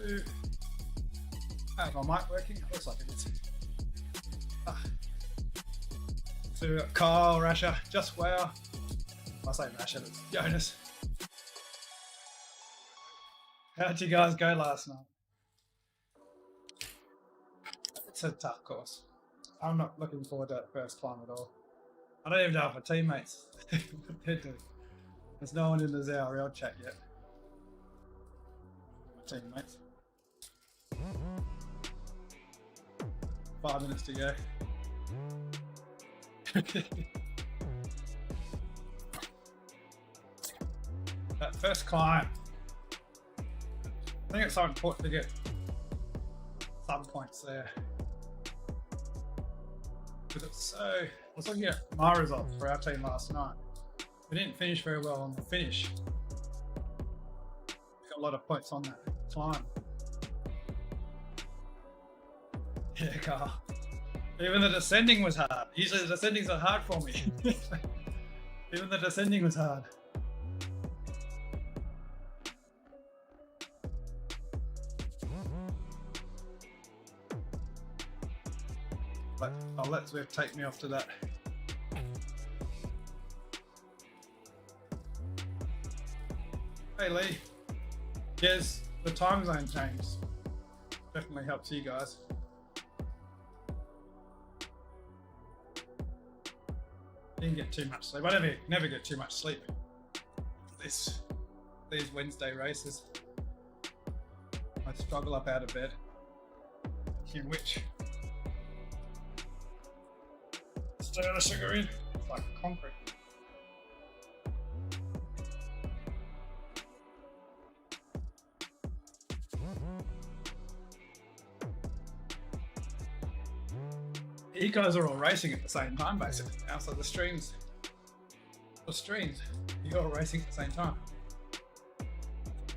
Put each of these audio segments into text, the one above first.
2. How's my mic working? Looks like it is. To Kyle, Rasher, just wow. I say Rasher, it's Jonas. How'd you guys go last night? It's a tough course. I'm not looking forward to that first climb at all. I don't even know if my teammates what they're doing. There's no one in the ZRL chat yet. My teammates. 5 minutes to go. That first climb. I think it's so important to get some points there. Because it's so. I was looking at my results for our team last night. We didn't finish very well on the finish. We got a lot of points on that climb. Yeah, Carl. Even the descending was hard. Usually the descendings are hard for me. Even the descending was hard. But I'll let Zwift take me off to that. Hey Lee. Yes, the time zone changed. Definitely helps you guys. Didn't get too much sleep. I never get too much sleep. These Wednesday races. I struggle up out of bed. In which stir the sugar in. It's like concrete. You guys are all racing at the same time, basically. Now, so the streams, you're all racing at the same time.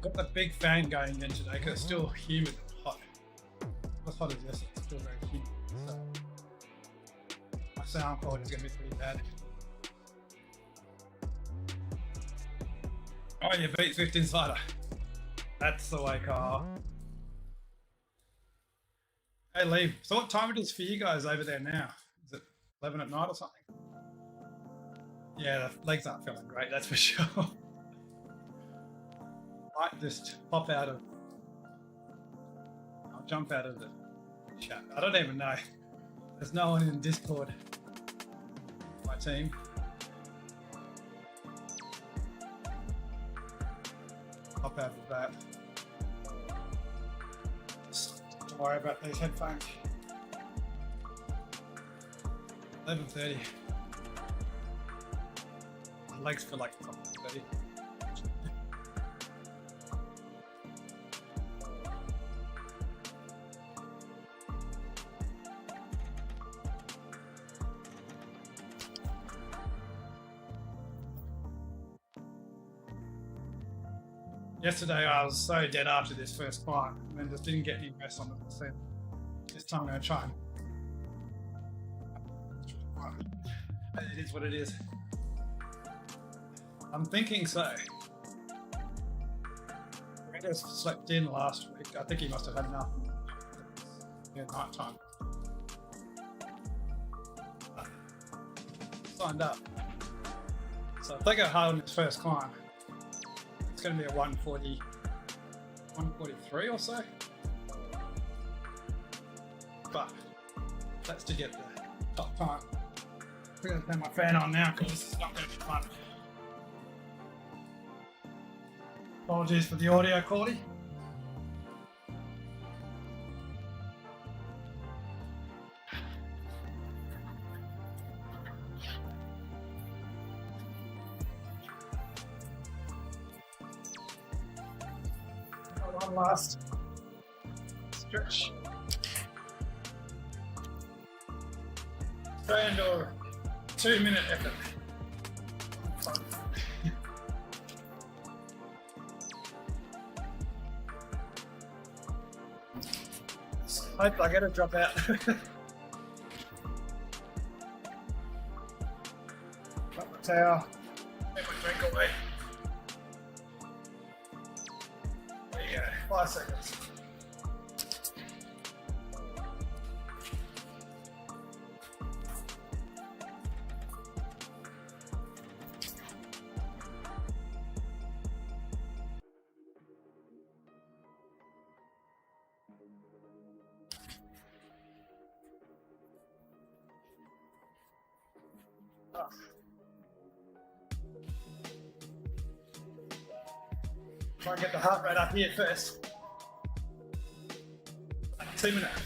Got the big fan going again today because it's still humid and hot. Not as hot as yesterday, it's still very humid. So my sound quality is going to be pretty bad. Oh, you beat Zwift Insider. That's the way, Carl. Hey Lee, so what time it is for you guys over there now? Is it 11 at night or something? Yeah, the legs aren't feeling great, that's for sure. Might just pop out of... I'll jump out of the chat. I don't even know. There's no one in Discord. My team. Pop out of that. Don't worry about these headphones. 11:30. My legs feel like 30. Yesterday I was so dead after this first climb and then just didn't get any rest on the descent. This time I'm going to try and... It is what it is. I'm thinking so. Ringo slept in last week. I think he must have had enough in night time. Signed up. So if they go hard on this first climb, it's going to be a 143 or so. But that's to get the top time. I'm going to turn my fan on now because it's not going to be fun. Apologies for the audio quality. One last stretch. And or 2-minute effort. Hope I get a drop out. Got my towel. Take my drink away. There you go. 5 seconds. Oh. Try and get the heart rate up here first. 2 minutes.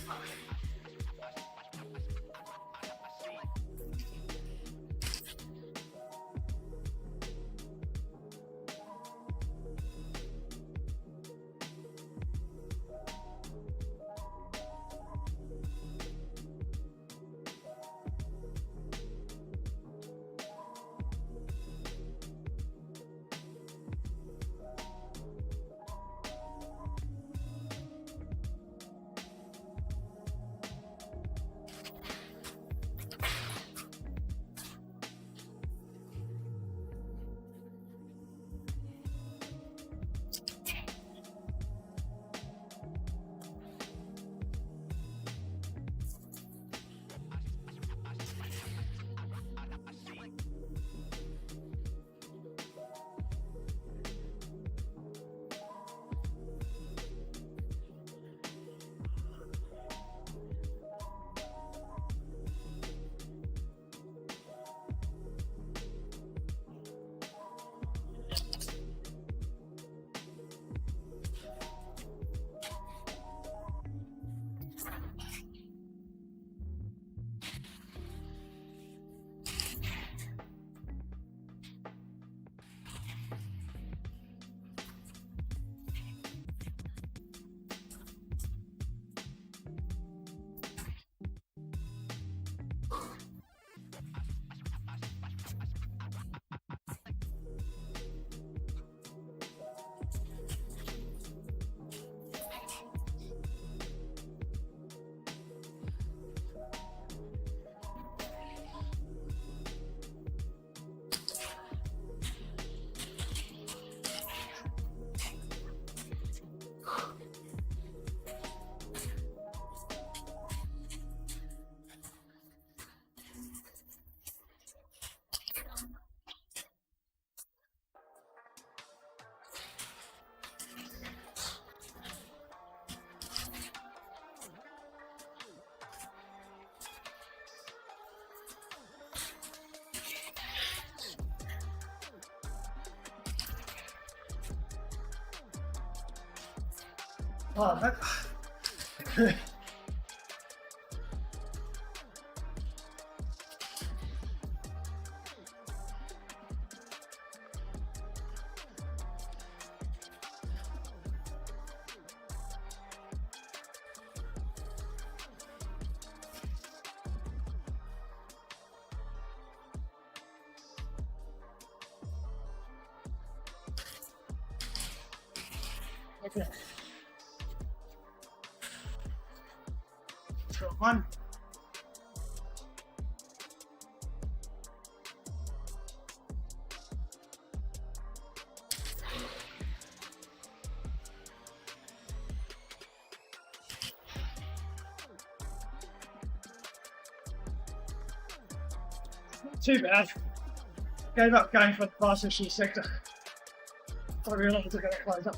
Oh, that. Okay. Short one. Not too bad. Gave up going for the fast issue sector. I realised they're going to close up.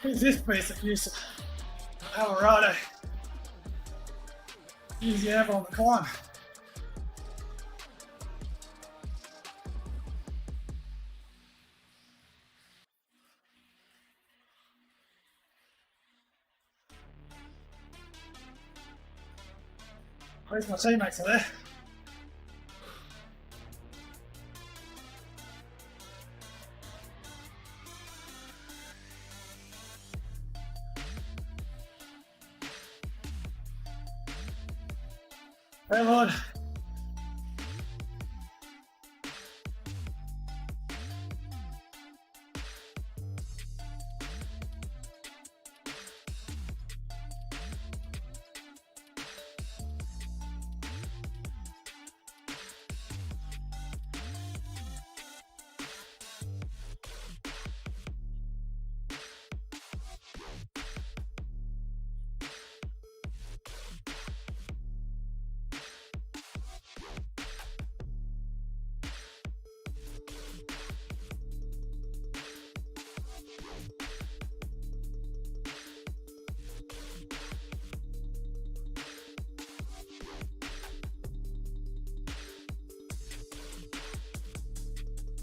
Who's this piece of use? Colorado. Use the Anvil on the climb. At least my teammates are there. Hey, Lord.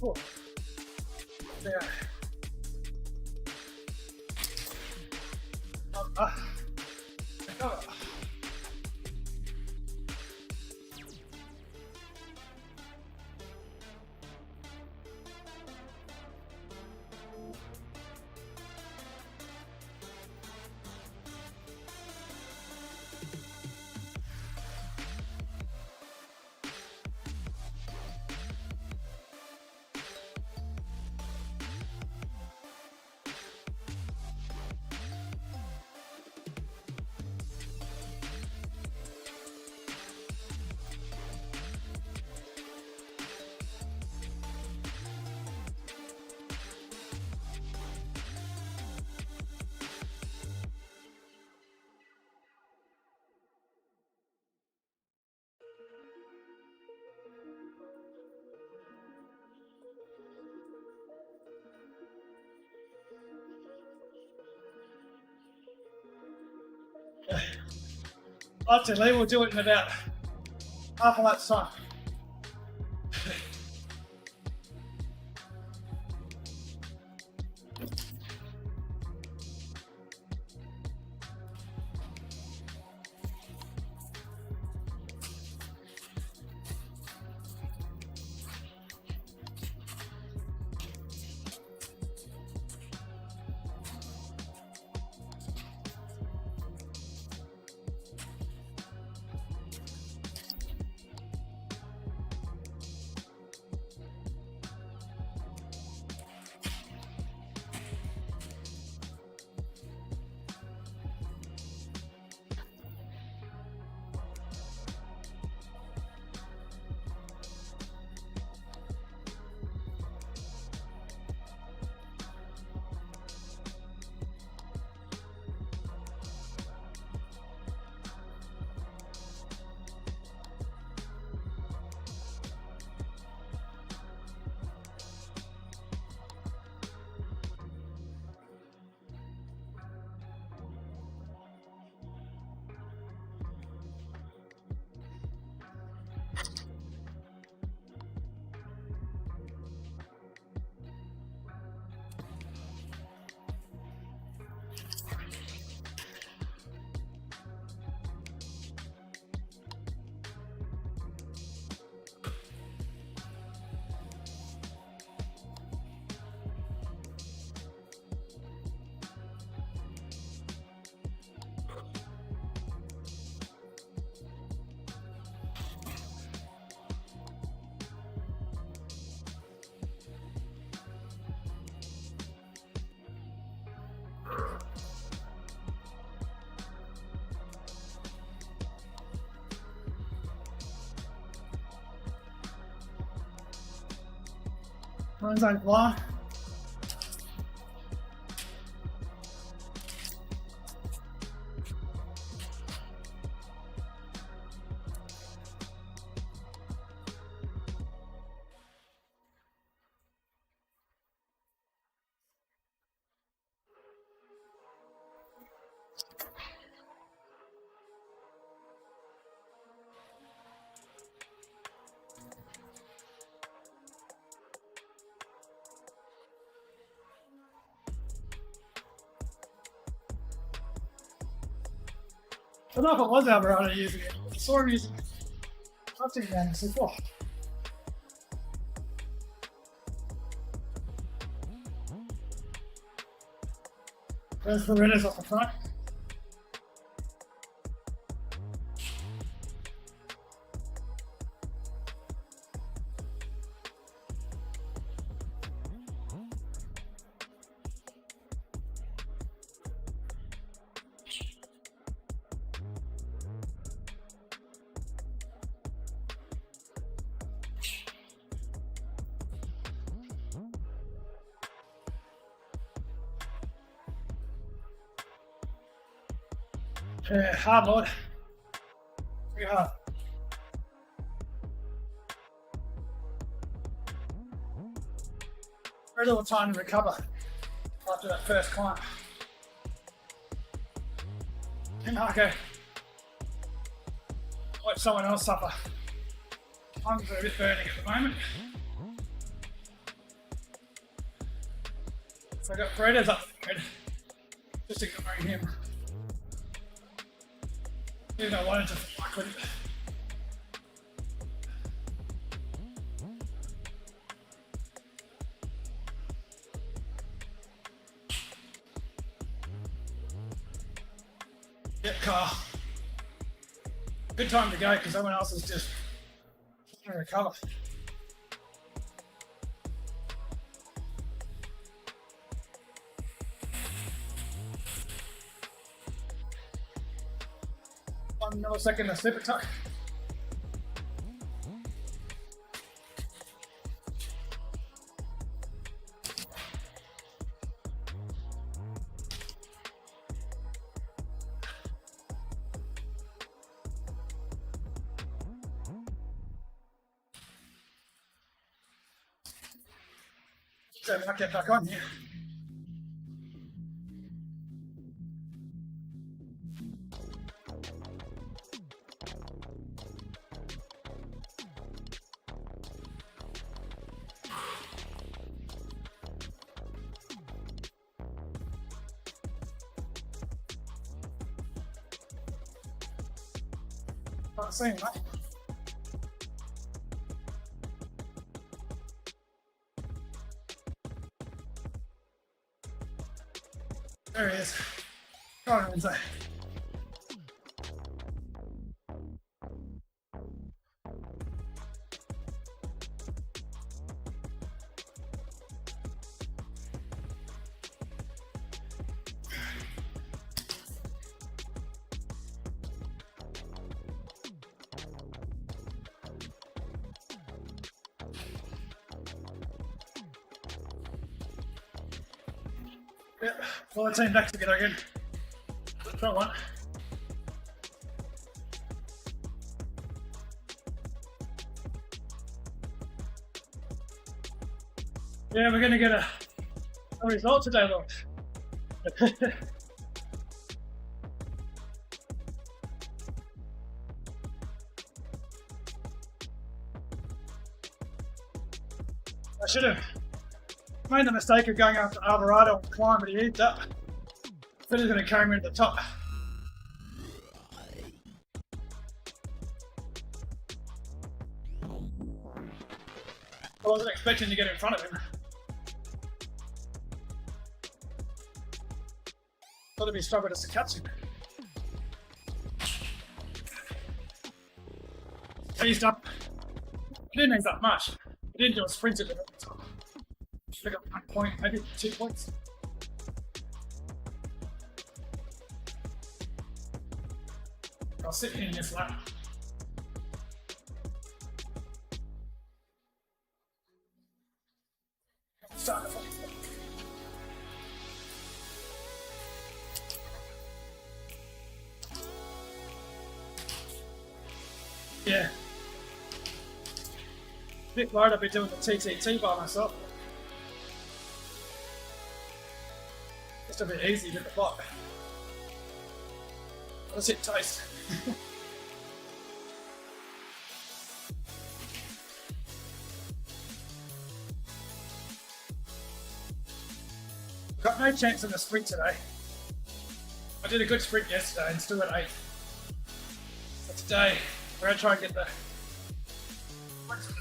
Cool. There. That's it, Lee. We'll do it in about half a lap's time. Runs like block. I don't know if it was Alvarado using it. I saw him using it. I've seen that. I said, oh. There's the Redders off the front. Yeah, hard Lord. Pretty hard. Very little time to recover after that first climb. And I go, let someone else suffer. I'm a bit burning at the moment. So I got Fredo's up there, just ignoring him. Even though I wanted to, I couldn't. Yep, car. Good time to go because someone else is just trying to recover. One millisecond to slip tuck. So I might get back on here. Not saying that. There he is. Go on inside. Yep, pull the team back together again. Front one. Yeah, we're going to get a result today, look. I should have made the mistake of going after Alvarado on the climb, but he eats up. Then he's going to carry me to the top. I wasn't expecting to get in front of him. Thought it'd be stronger to catch him. Eased up. He didn't ease up much. He didn't do a sprint at the top. Should have got 1 point, maybe 2 points. I'll sit in this lap. Start. Yeah. A bit worried I'll be doing the TTT by myself. Just a bit easy to the block. Let's hit taste. Got no chance in the sprint today. I did a good sprint yesterday and still at 8. So today, we're going to try and get the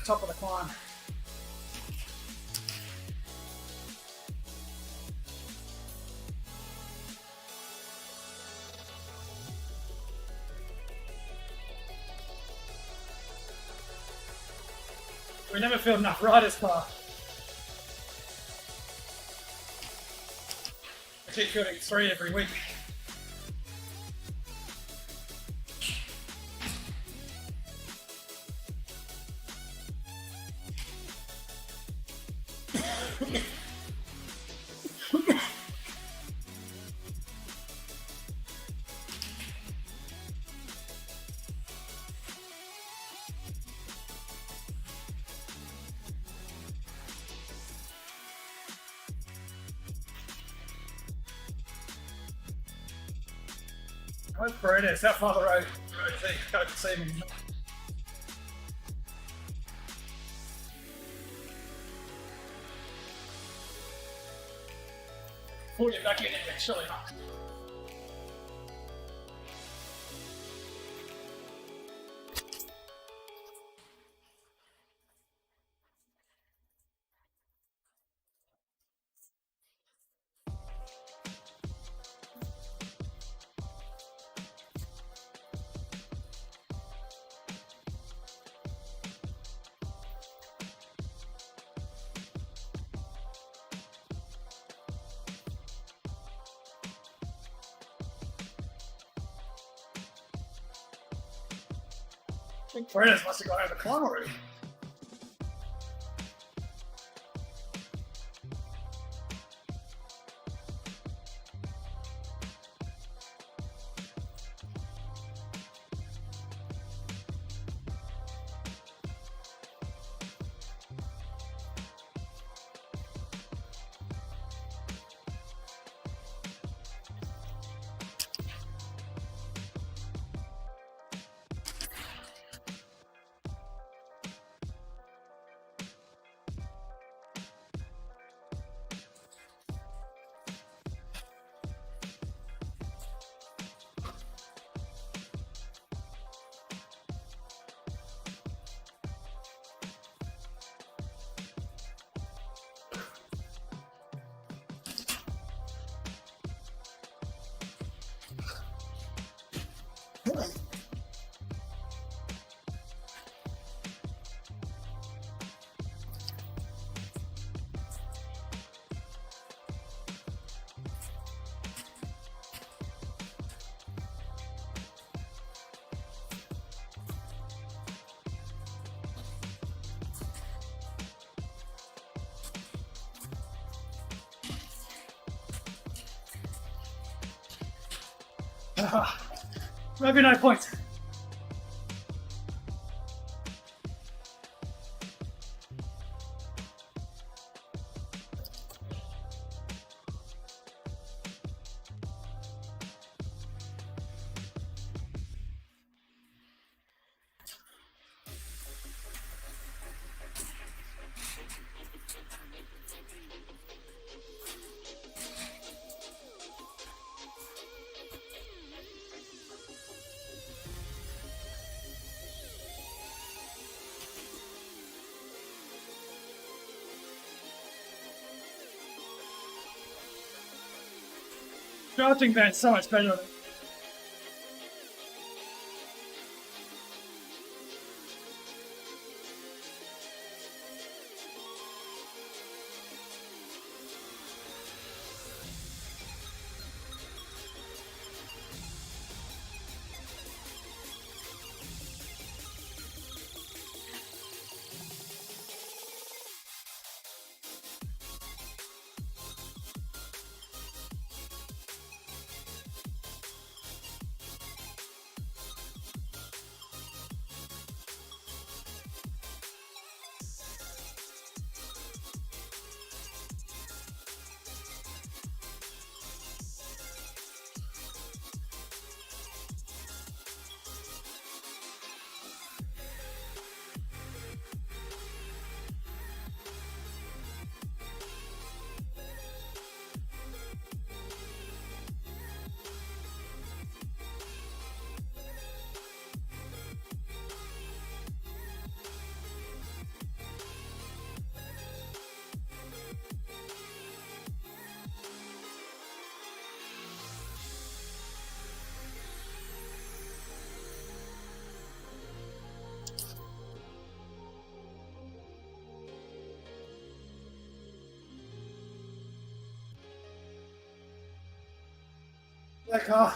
top of the climb. We never filled enough riders car. I keep fielding 3 every week. Where's Paredes? How far the road is he? Can't see him. Pull you back in here, surely not. I think Paredes must have gone over the climber route. Maybe no point. Drafting band's so much better. That car.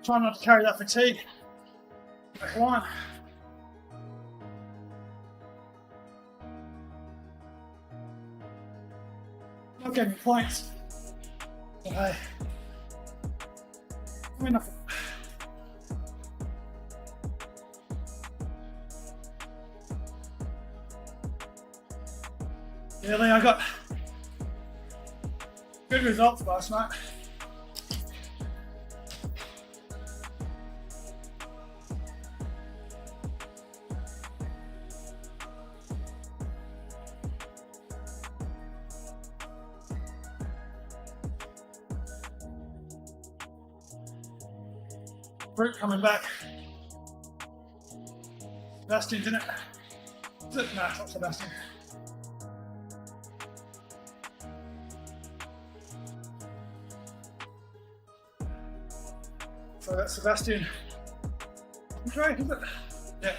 Try not to carry that fatigue. Back line. Not getting points. But hey, I mean, nothing. Yeah, Lee, I got good results last night. Brute coming back. Sebastian's in it. Is it? No, it's not Sebastian. So that's Sebastian. Great, is it? Yeah.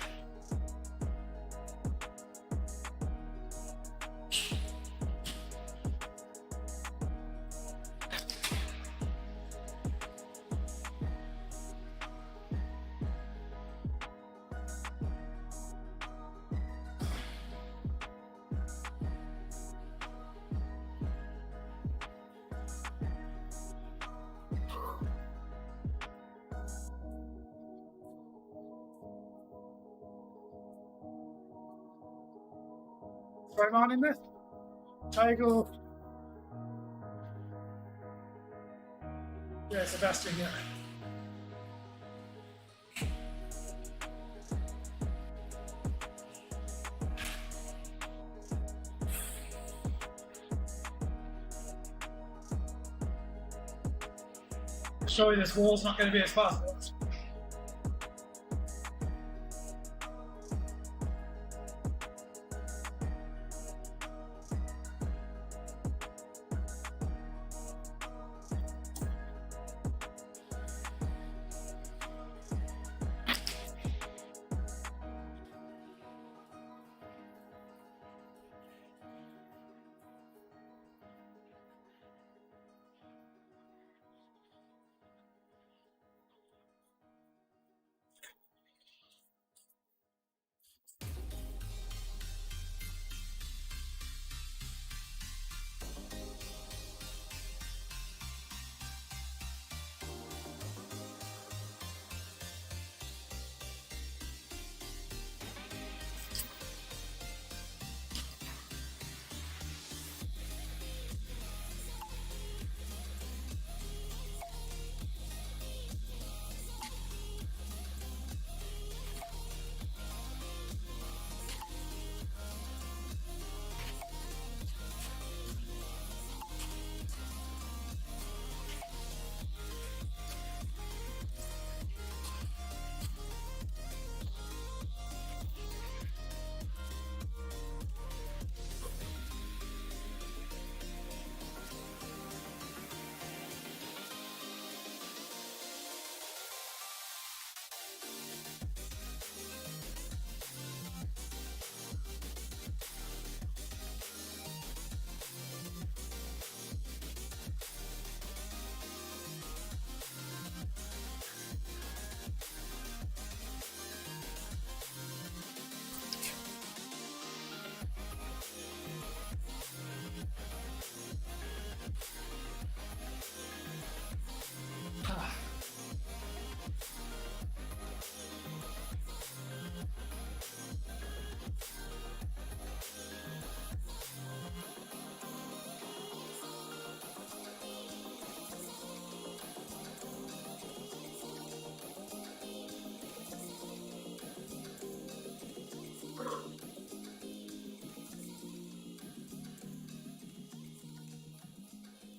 Throw mine in there. Tagel. Yeah, Sebastian, yeah. Surely this wall's not going to be as fast as this.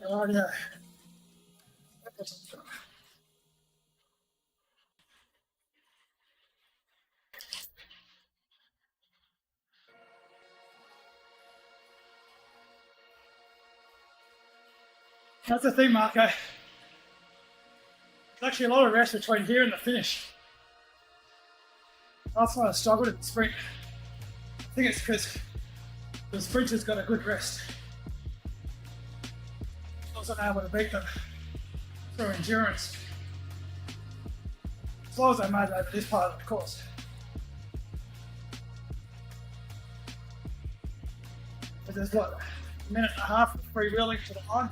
Oh, yeah. That's the thing, Marco. There's actually a lot of rest between here and the finish. That's why I struggled in the sprint. I think it's because the sprinter's got a good rest. I wasn't able to beat them through endurance. As long as I made it over this part of the course. But there's what? minute and a half of freewheeling to the line.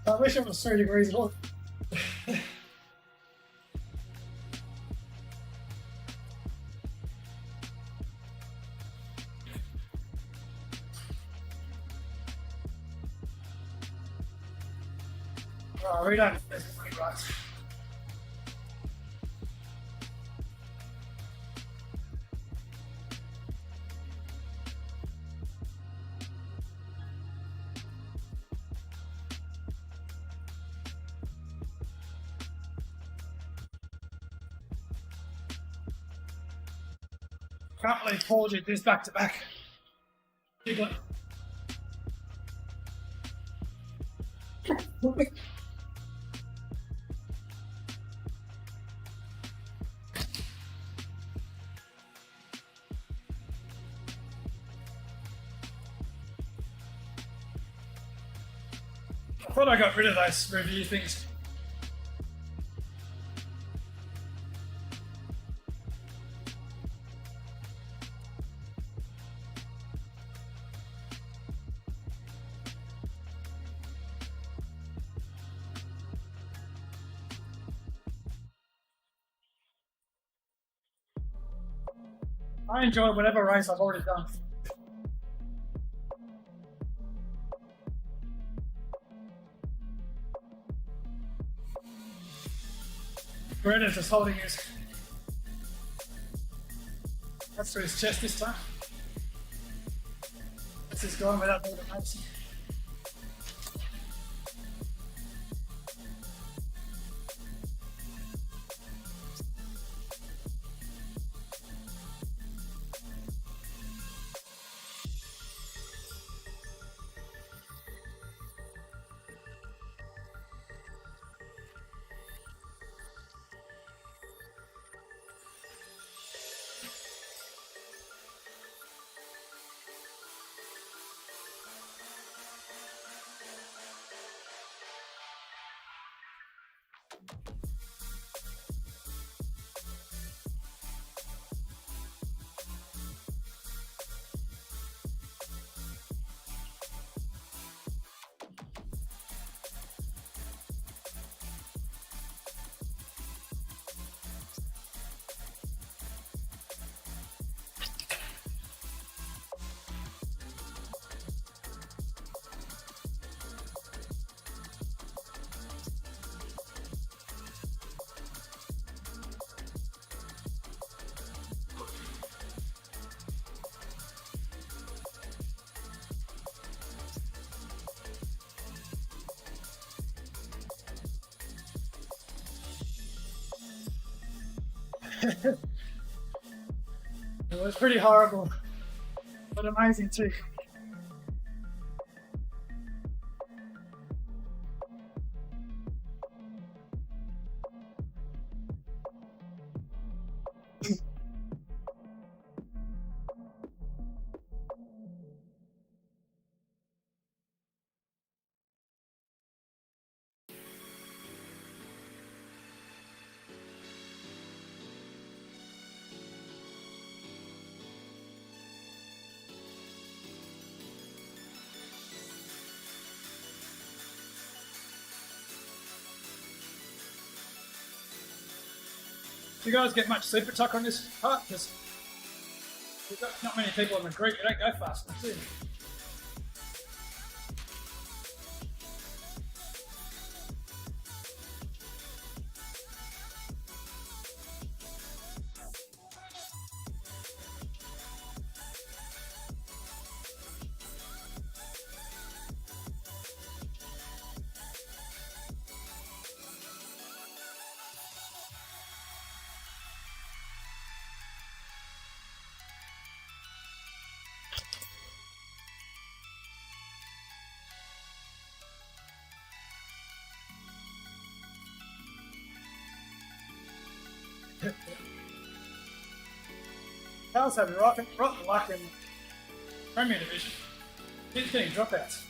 I wish it was 3 degrees at all. Oh, we don't. Right. Can't believe Paul did this back to back. Giglet. I thought I got rid of those review things. I enjoy whatever race I've already done. Brendan's just holding his. That's through his chest this time. This is going without all the notes. It was pretty horrible, but amazing too. Do you guys get much super tuck on this part? Because we've got not many people in the group. You don't go fast enough, do you? Power's having rotten luck in Premier Division. Keeps getting dropouts.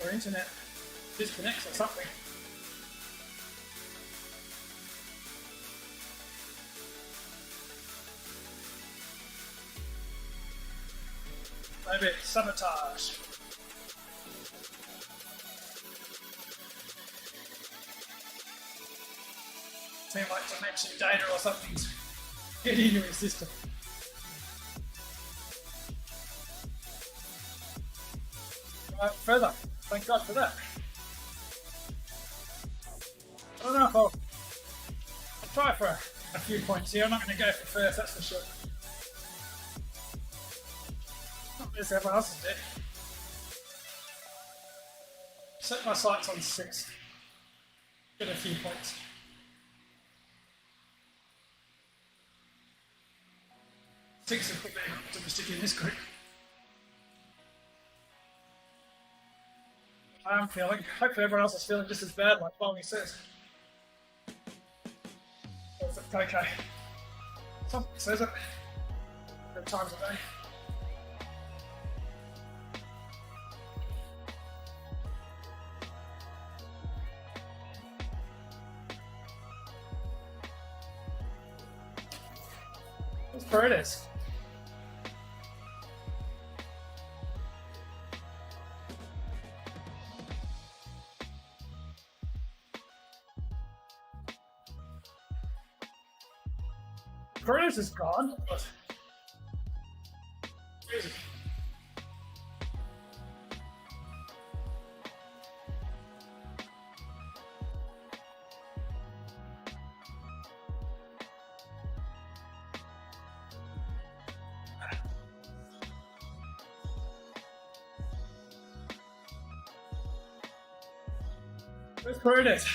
Or internet disconnects or something. Maybe it's sabotage. Seems like dimension data or something's getting into his system. Right, further. Thank God for that. I don't know if I'll try for a few points here. I'm not going to go for first, that's for sure. Not as everyone else is dead. Set my sights on 6. Get a few points. Six is probably optimistic in this group. I am feeling. Hopefully everyone else is feeling just as bad, like Bonnie says. It's okay. Something says it. Good times a day. That's where it is. Curtis is gone, but where is it? Where's Curtis?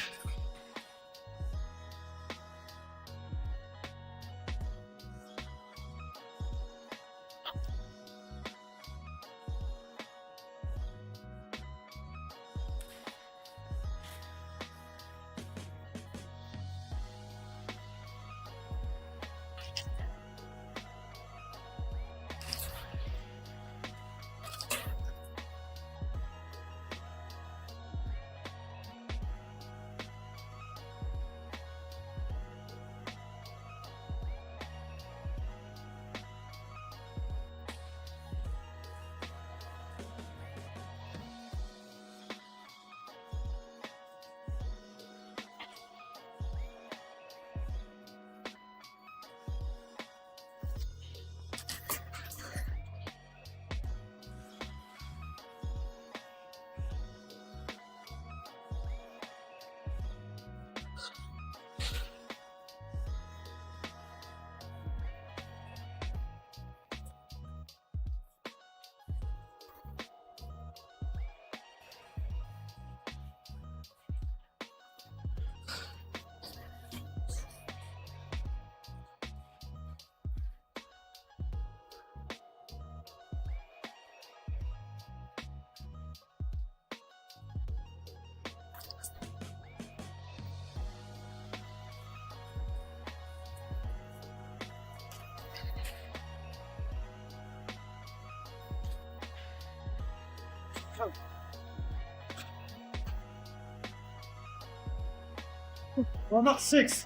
Well, not 6,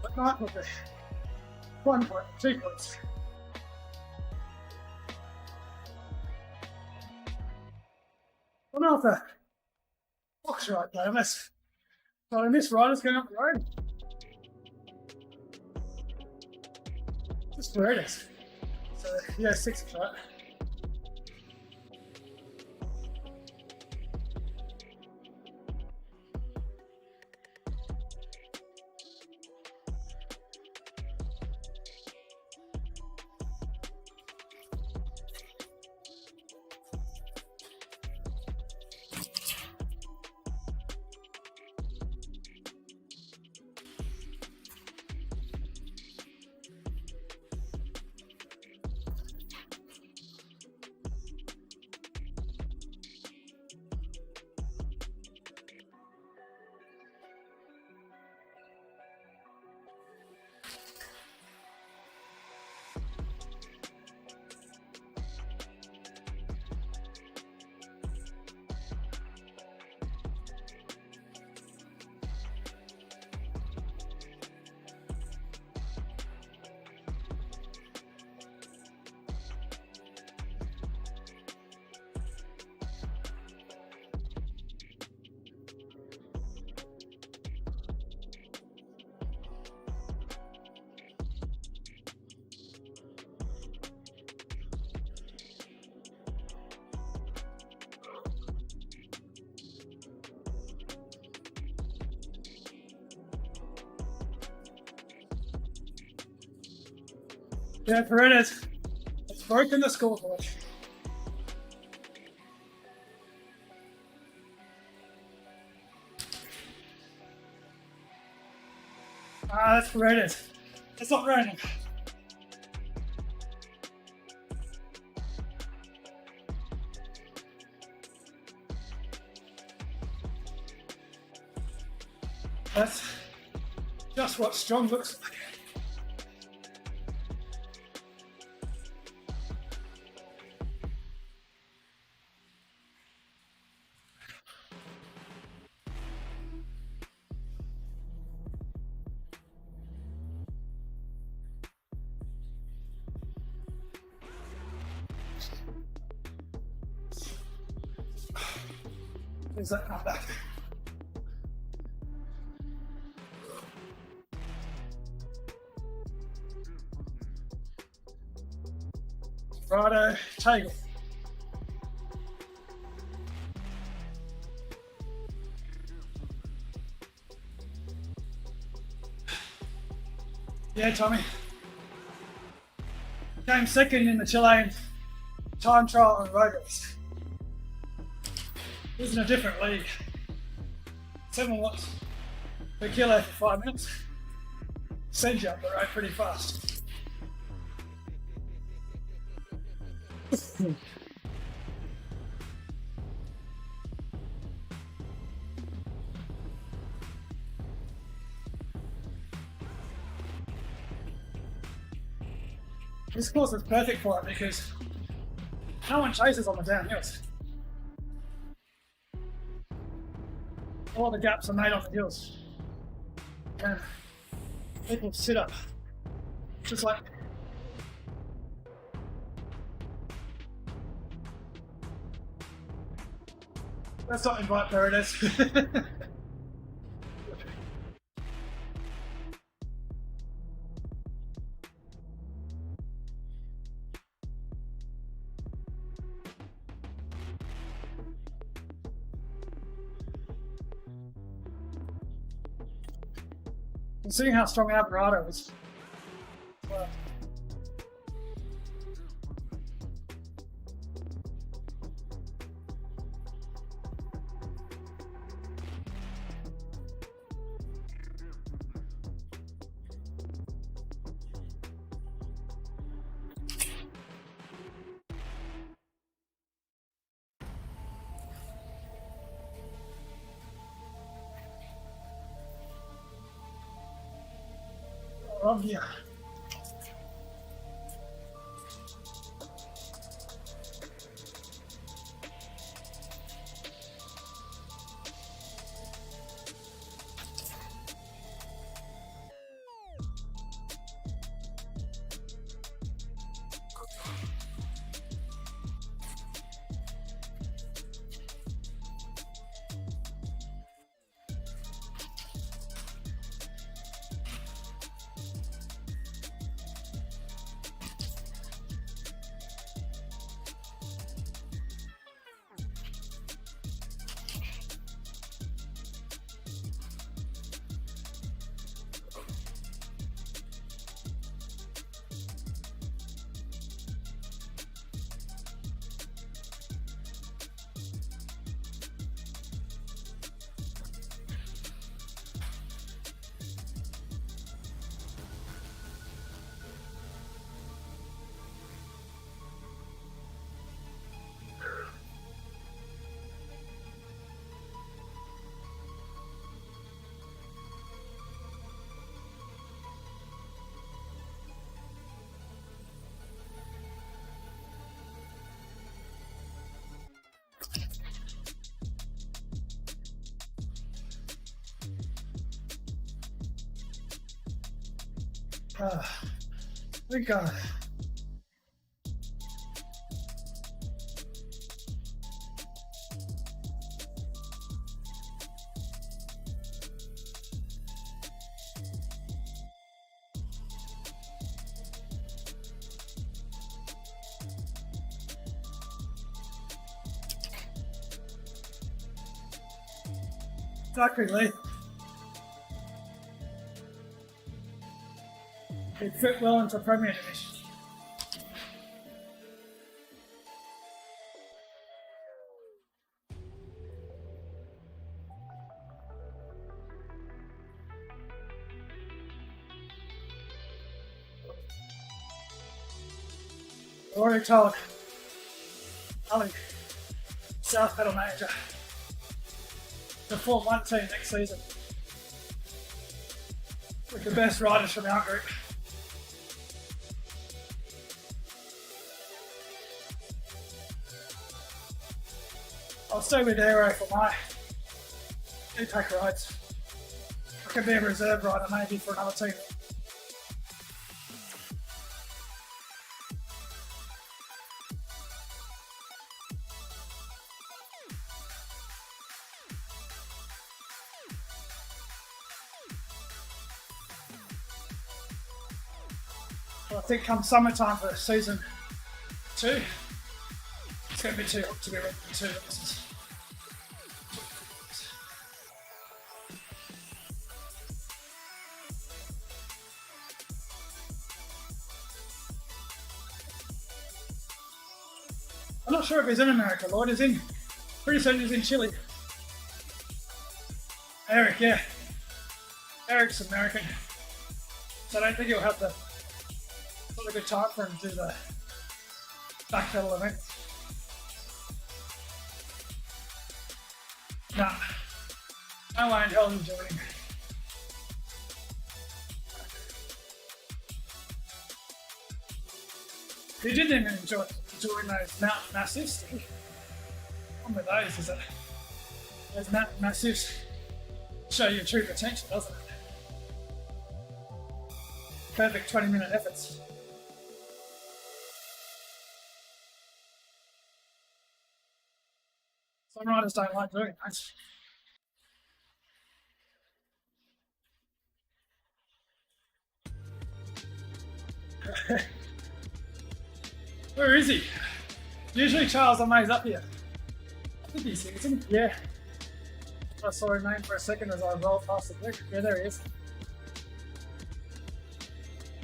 but 9 would be 1 point, 2 points. Well, not the box right though, unless not in this rider's going up the road. Just where it is. So, yeah, 6 is right. Yeah, Paredes. It's broken the scoreboard. Ah, that's Paredes. It's not raining. That's just what strong looks like. Is that not bad? Righto, Tewit. Yeah, Tommy. Came second in the Chilean time trial and road race. This is in a different league. 7 watts per kilo for 5 minutes. Sends you up the road pretty fast. This course is perfect for it because no one chases on the downhills. All the gaps are made on the hills. And people sit up. Just like let's not invite Paredes. And seeing how strong our Verado is. Well, oh yeah. We got it. Exactly, Lee. It fit well into Premier Division. already told Ali, South Pedal manager, to form one team next season with the best riders from our group. I'll stay with Aero for my e-pack rides. I can be a reserve rider maybe for another team. I think come summertime for season 2, it's going to be too hot to be running 2 races. I'm not sure if he's in America, Lloyd. He's in, pretty soon he's in Chile. Eric, yeah. Eric's American. So I don't think he'll have the not a good time for him to do the Backpedal event. Nah, no way in hell he's joining. He didn't even enjoy those mountain massives. The problem with those is that those mountain massives show your true potential, doesn't it? Perfect 20-minute efforts. Some riders don't like doing that. Where is he? Usually Charles May's up here. I think he's here, isn't he? Yeah. I saw his name for a second as I rolled past the deck. Yeah, there he is.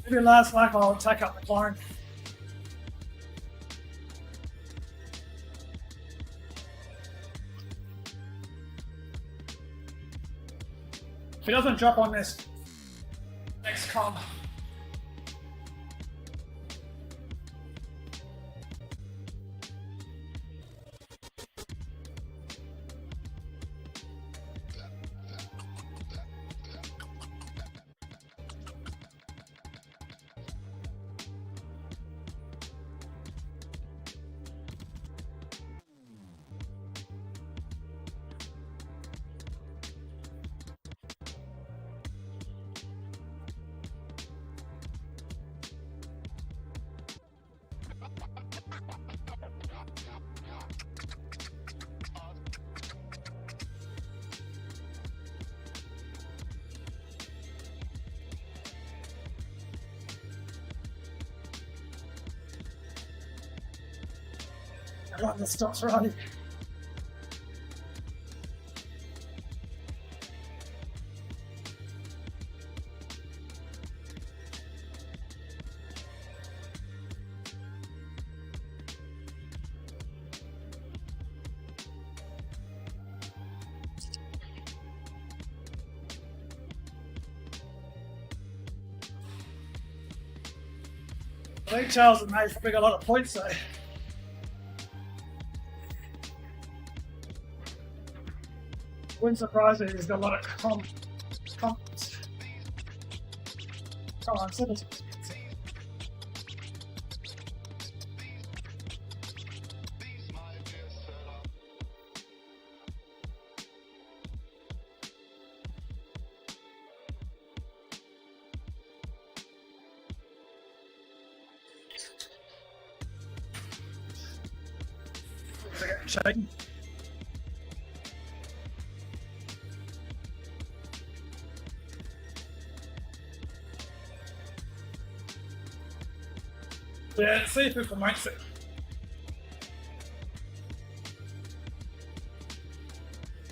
Maybe last lap I'll take up the climb. If he doesn't drop on this next comp, right, that stops running. I think Charles and May's probably got a lot of points though. Wouldn't surprise me, he's got a lot of comps. Come on, 70. Shaking. Yeah, see if it promotes it.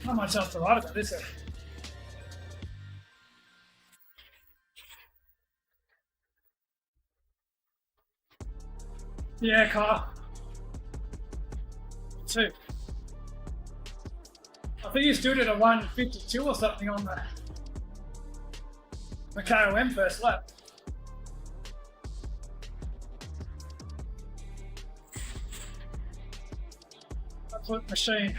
Not much else to write about, is there? Yeah, Kyle. 2. I think he still did a 152 or something on the KOM first lap. absolute machine.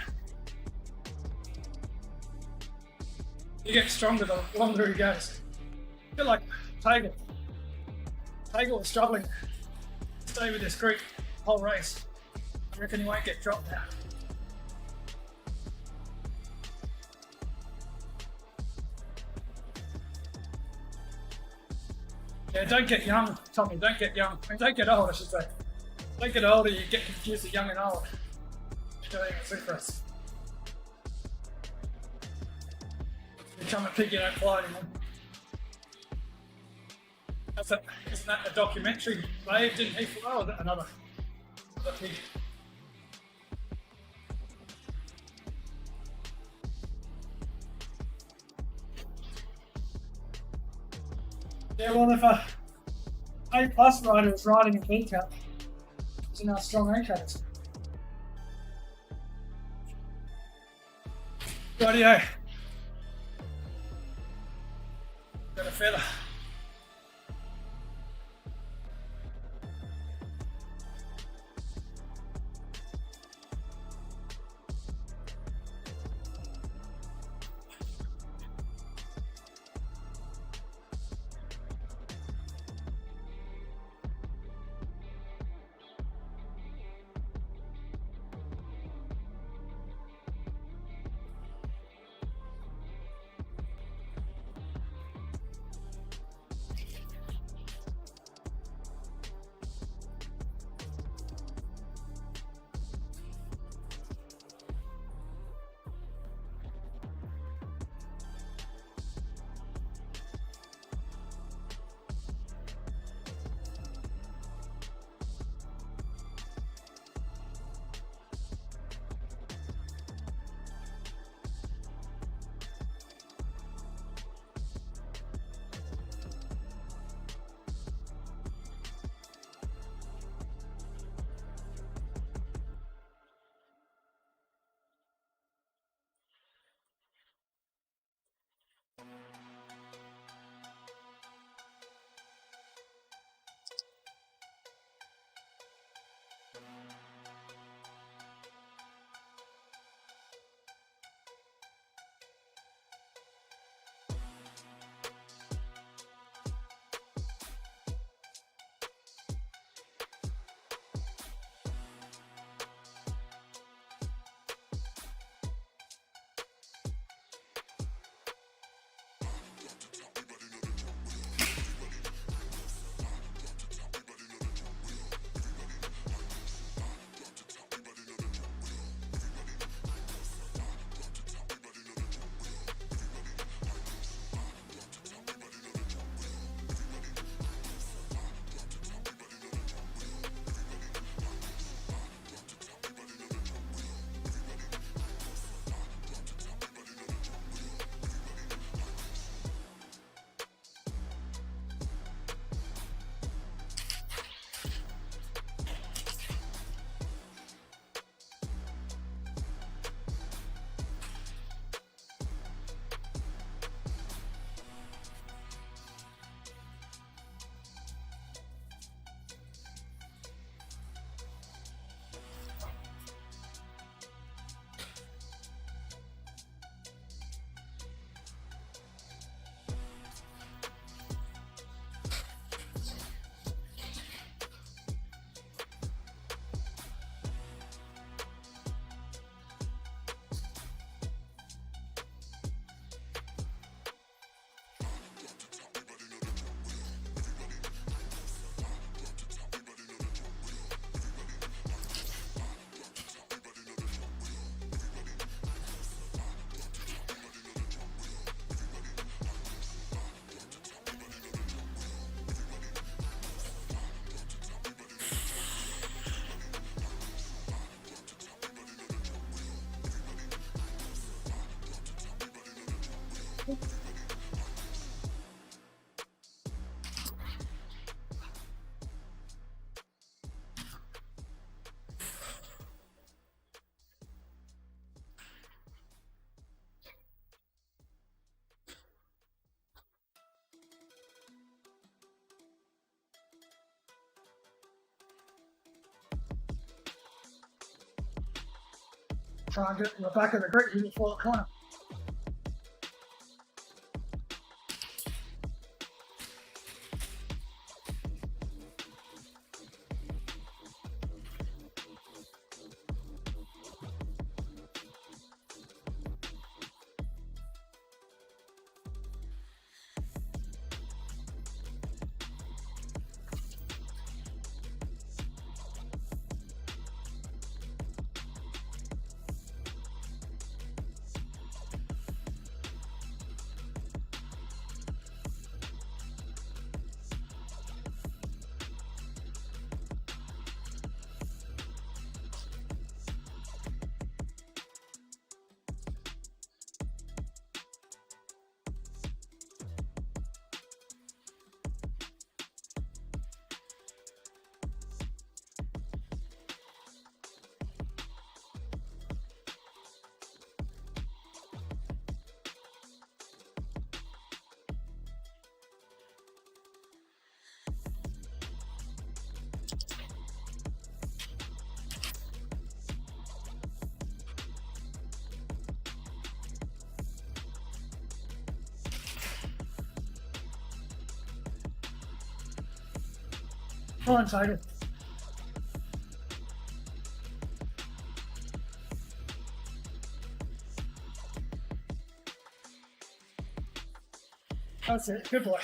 He gets stronger the longer he goes. I feel like Tagle. Tagle was struggling to stay with this group the whole race. I reckon he won't get dropped now. Yeah, don't get young, Tommy. Don't get young. I mean, don't get old, I should say. Don't get older, you get confused with young and old. Doing a super race. Become a pig, you don't fly anymore. Isn't that a documentary? Babe, didn't he fly, or another pig? Yeah, well, if a A+ rider was riding a B Cup, it's in our strong A category. Rightio. Got a feather. Try and get in the back of the group before the corner. Come on, Tiger. That's it. Good boy.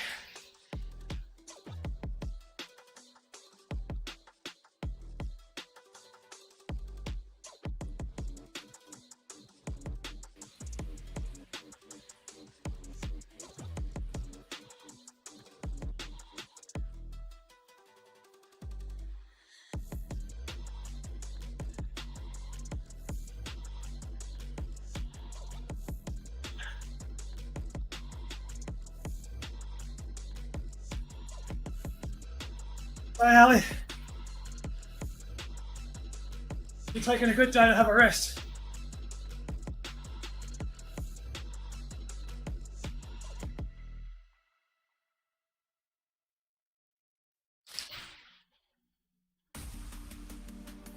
Hey, Ali. You're taking a good day to have a rest.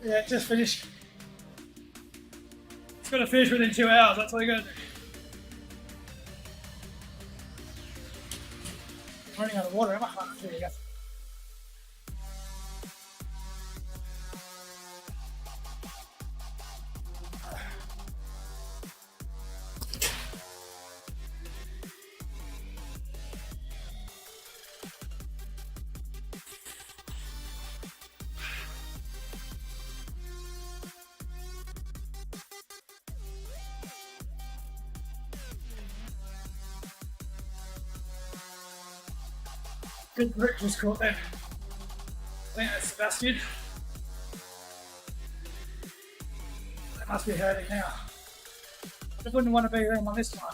Yeah, just finished. It's got to finish within 2 hours, that's all you got to do. I'm running out of water, am I? There you go. Good grip was caught there. I think that's Sebastian. That must be hurting now. I just wouldn't want to be there on this one.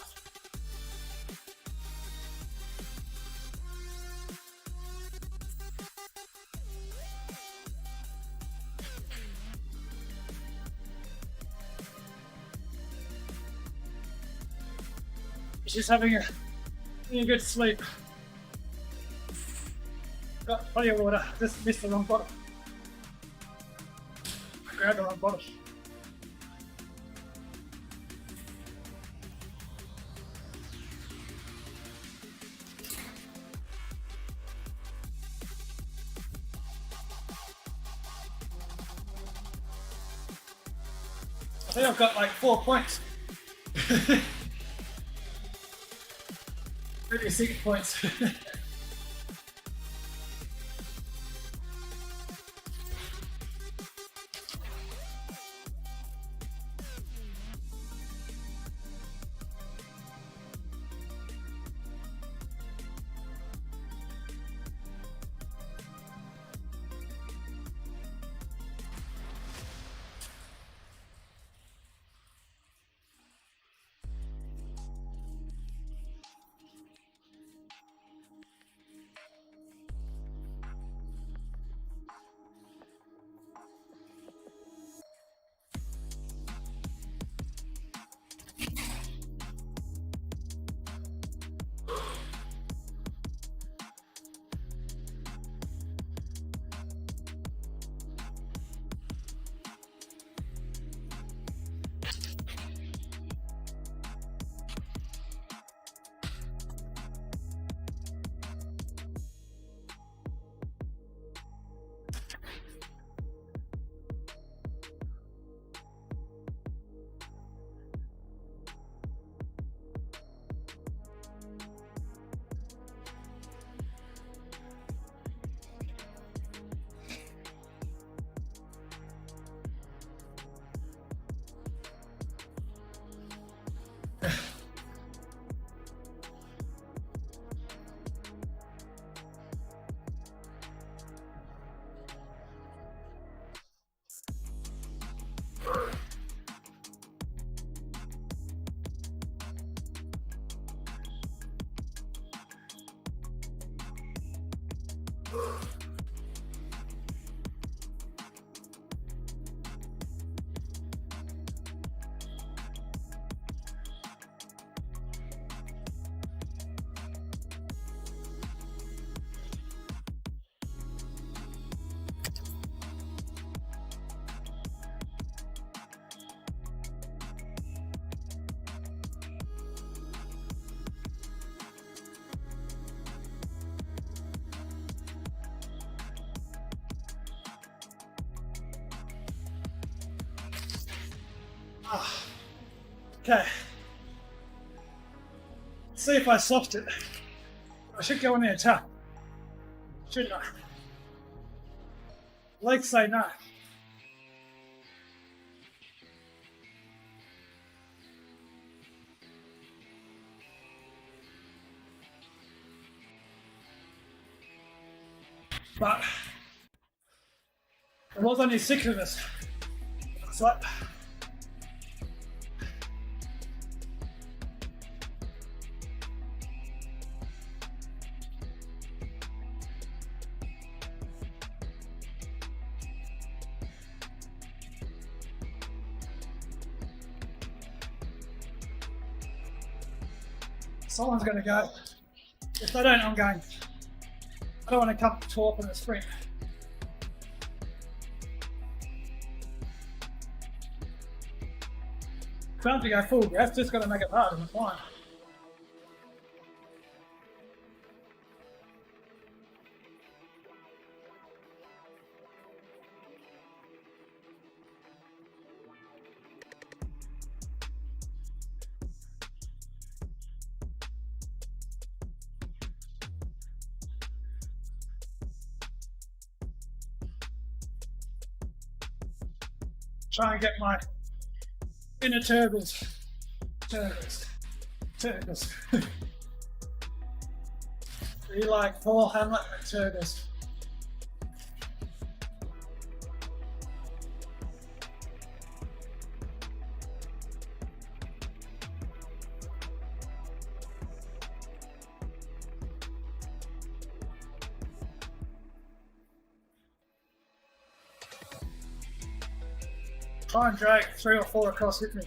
He's just having a good sleep. Got plenty of water, just missed the wrong bottle. I grabbed the wrong bottle. I think I've got like 4 points. Maybe 6 points. Okay. Let's see if I soft it. I should go on the attack, shouldn't I? Legs say no. But it was only 6 of us. So someone's going to go. If they don't, I'm going. I don't want to come to talk on the sprint. Time to go full breath, just got to make it hard and it's fine. Try and get my inner turgles. Be like Paul Hamlet and turgles. Try and drag 3 or 4 across with me.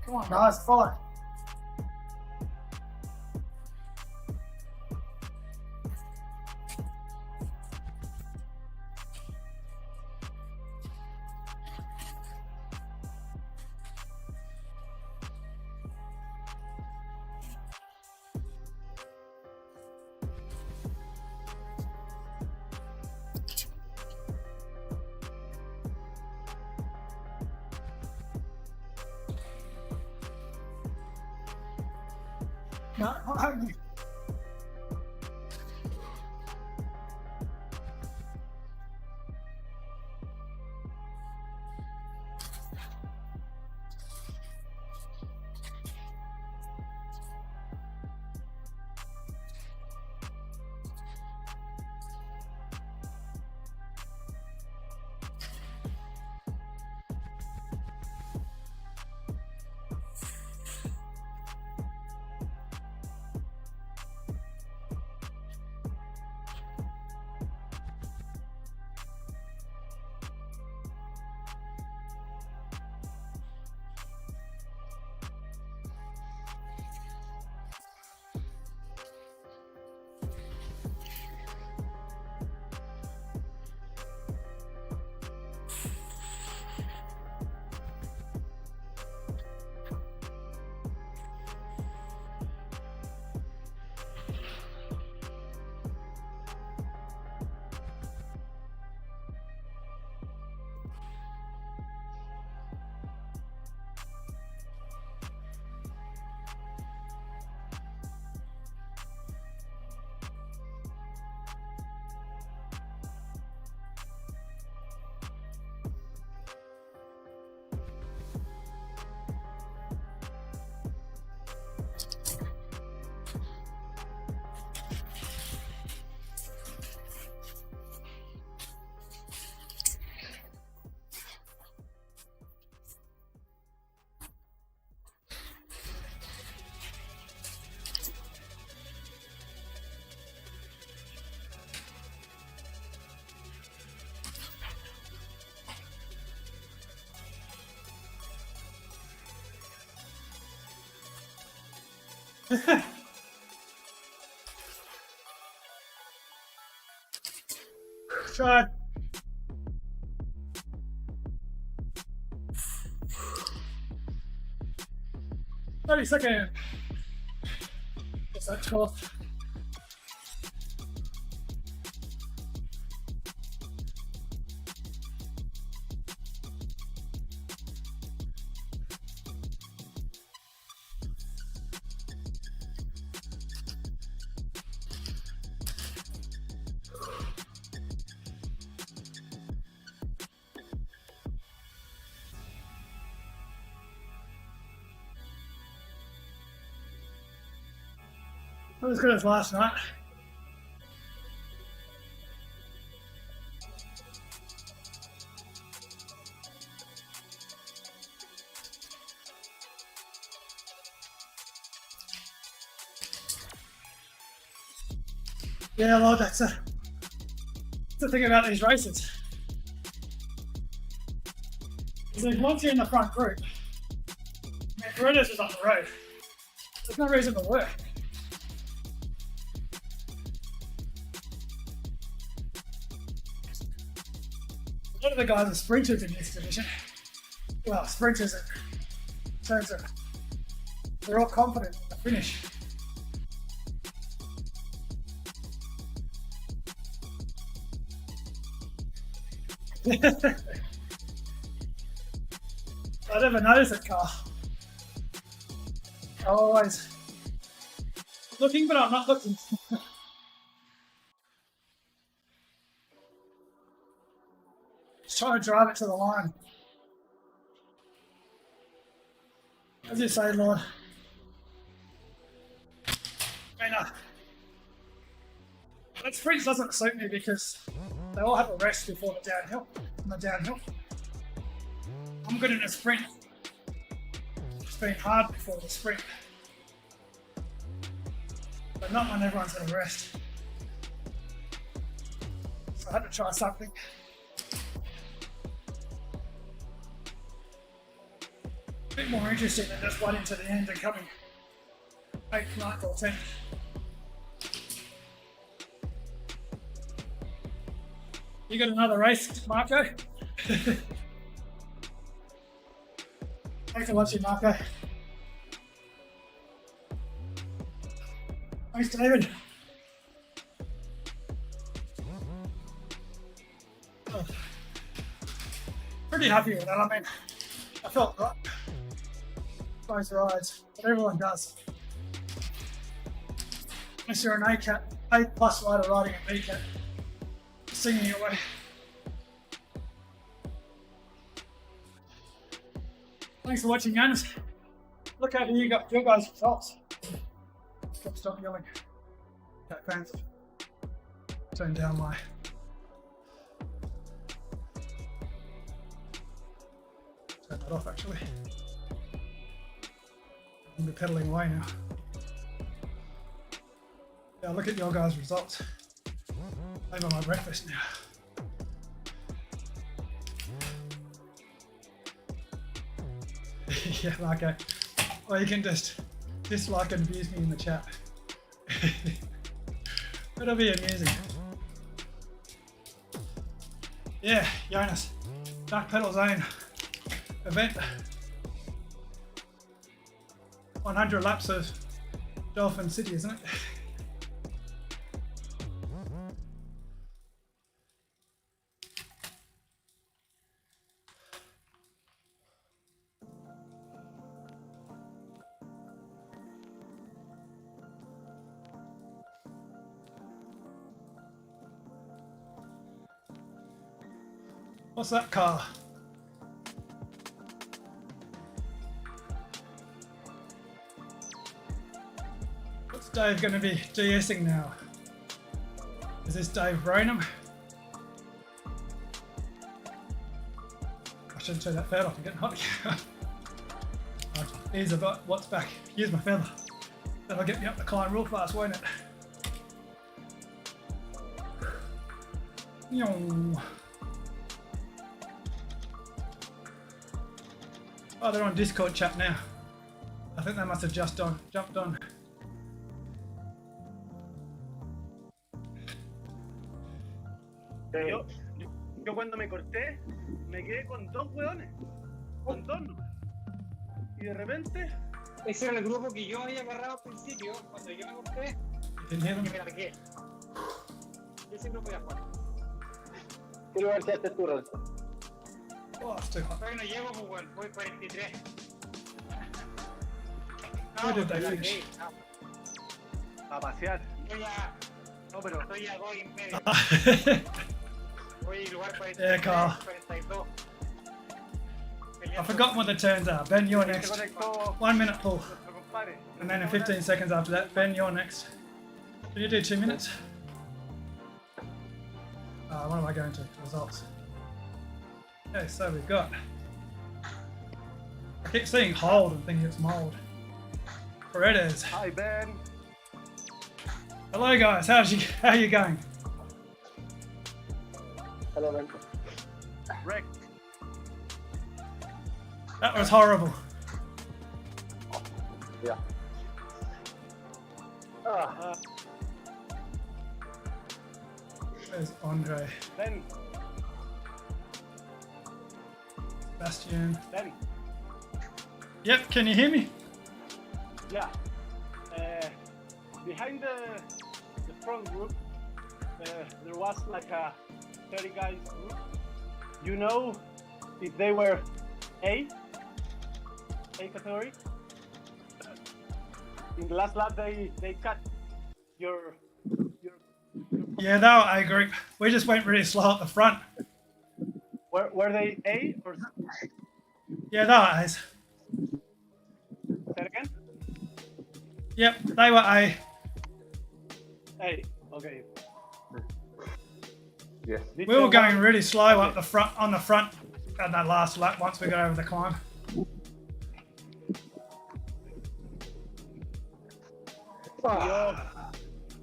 Come on, guys, follow. No, not hungry. Try. 30-second. What's that 12? Not as good as last night. Yeah, Lord, that's the thing about these races. Is that once you're in the front group, I mean, Toretto's is up the road. There's no reason to work. A lot of the guys are sprinters in this division. Well, sprinters in terms of they're all confident in the finish. I never noticed it, Carl. Always looking, but I'm not looking. Just trying to drive it to the line. As you say, Lord. I mean, that sprint doesn't suit me because they all have a rest before the downhill. I'm good in a sprint. It's been hard before the sprint. But not when everyone's at a rest. So I had to try something. A bit more interesting than just one into the end and coming 8th, 9th or 10th. You got another race, Marco? Thanks for watching, Marco. Thanks, David. Oh. Pretty happy with that. I mean, I felt right. Those rides, but everyone does. Unless you're an A plus rider riding a B cat, singing your way. Thanks for watching, Janus. Look how you got your guys' results. Stop yelling. Cat fans. Turn down my. Turn that off actually. I'm be pedaling away now. Yeah, look at your guys' results. Over my breakfast now. Yeah, Marco. Or you can just dislike and abuse me in the chat. It'll be amusing. Yeah, Jonas. Backpedal Zone event. 100 laps of Dolphin City, isn't it? What's that car? What's Dave going to be DSing now? Is this Dave Rainham? I shouldn't turn that feather off, I'm getting hot. Here's about what's back. Here's my feather. That'll get me up the climb real fast, won't it? Oh, they're on Discord chat now. I think they must have just jumped on. Yo cuando me corté, me quedé con 2 hueones. Con 2 nomás. Y de repente... Ese era el grupo que yo había agarrado al principio, cuando yo me corté, y me largué. Ese grupo de afuera. ¿Qué lugar quedaste tú, Renzo? Oh, estoy hot. Todavía no llego, pues bueno, voy 43. Where did me they largué. finish? A pasear. Estoy a... No, pero... Estoy a 2,5. Voy lugar 43, Yeah, Carl. 42. I forgot what the turns are. Ben, you're Se next. conectó 1 minute pull. nuestro compadre. And then in 15 seconds after that, Ben, you're next. Did you do 2 minutes? What am I going to? Results. Okay, so we've got... I keep seeing hold and thinking it's mold. Paredes. Hi, Ben. Hello guys, how are you going? Hello, Renzo. Rick. That was horrible. Yeah. There's Andre. Ben. Bastian. Ben. Yep, can you hear me? Yeah. Behind the front group, there was like a 30 guys group. You know if they were A category? In the last lap they cut your Yeah, they were A group. We just went really slow at the front. were they A or Yeah, they were A's. say it again? Yep, they were A. A, okay. Yes. Did We were they going want- really slow up the front on the front at that last lap once we got over the climb.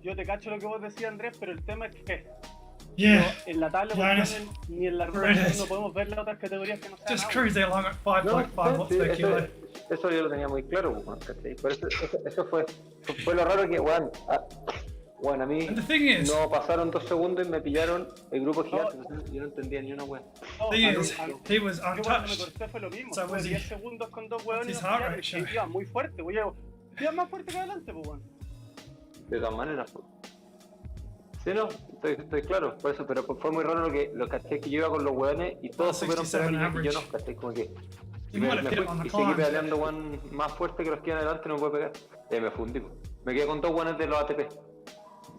Yo te cacho lo que vos decías, Andrés, pero el tema es que Yeah, en la tabla de Giannis. posiciones ni en la ruta Paredes. no podemos ver las otras categorías que no sean just agua. cruising along at 5.5 watts sí, per kilo. eso yo lo tenía muy claro, weón, ¿cachai? Por eso fue lo raro que, weón, a mí And the thing is, no pasaron 2 segundos y me pillaron el grupo gigante, entonces yo no entendía ni una weón. No, thing a is, mí- he was yo cuando me untouched. corté fue lo mismo. So Fue was he- 10 segundos con 2 hueones. his heart rate Y showing? iba muy fuerte, güey. Iba más fuerte que adelante, pues, weón. De todas maneras, pues. Sí, no, estoy claro, por eso, pero fue muy raro lo caché que yo iba con los weones y todos supieron 67 pegar y yo average. no, caché, como que You me might have hit it on fui the y seguí climb. pedaleando weón más fuerte que los que iban adelante, no me puedo pegar. Me fundí, pues. Me quedé con 2 weones de los ATP.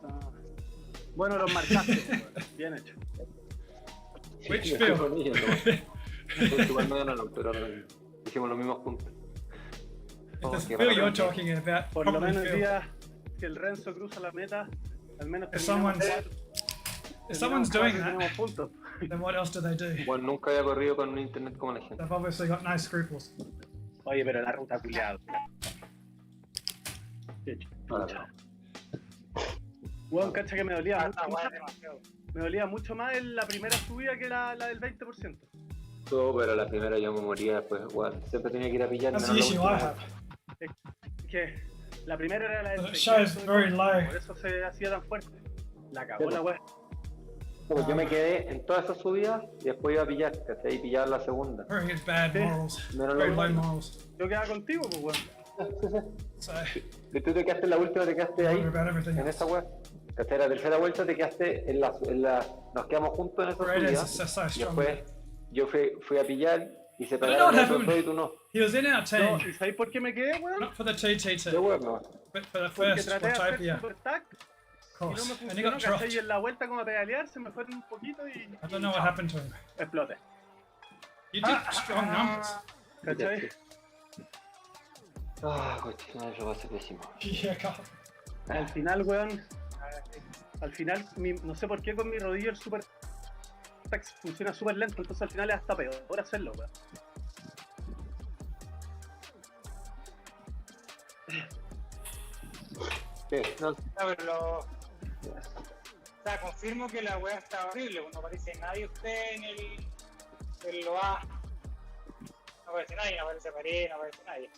Ah. Bueno, los marcaste, weón. Bien hecho. Which Me field? fui con ellos, weón. Igual no ganaron, pero hicimos los mismos puntos. If this qué field you're maravilla. talking about, Por lo probably menos el field. día que el Renzo cruza la meta, al menos If terminamos someone's- cuatro. If someone's doing that, Tenemos puntos. then what else do they do? Bueno, nunca había corrido con un internet como la gente. They've obviously got no scruples. Oye, pero la ruta culiada. Weón, cacha que me dolía mucho Esta weá más. es demasiado. Me dolía mucho más en la primera subida que la del 20%. Todo, pero la primera yo me moría después, weón. Siempre tenía que ir a pillar. That's the menos la issue I última. have. Es que la primera era la del It shows secreto, very ¿no? low. Por eso se hacía tan fuerte. La cagó la weá. Pues yo me quedé en todas esas subidas y después iba a pillar, ¿cachai? Y pillaba la segunda. Very bad Sí. morals. Menos Very la low última. morals. Yo quedaba contigo, pues weón. So, Y tú te quedaste en la última, te quedaste ahí, worry about everything en else. esa weá. ¿Cachai? La tercera vuelta te quedaste en la. Nos quedamos juntos en esa Paredes is subida. so Y strong. después yo fui a pillar y se don't know pegaron what los otros happened. dos y tú no. He was in our No, team, ¿y sabéis por qué me quedé, weón? not for the Qué TT2, weón, no. but for the Porque first traté de hacer Watopia super tag y no me course. And he funcionó, got ¿cachai? dropped. Y en la vuelta como a pedalear se me fueron un poquito y I don't know what happened to him. exploté. You did strong numbers. ¿Cachai? Ah, cochina, yo pasé pésimo. Yeah, Carl. Al final, weón, al final, no sé por qué con mi rodillo el super tag funciona súper lento, entonces al final es hasta peor hacerlo, weón. Sí, no, No, pero lo... O sea, confirmo que la weá está horrible, no aparece nadie usted en lo A. No aparece nadie, no aparece pared, no aparece nadie.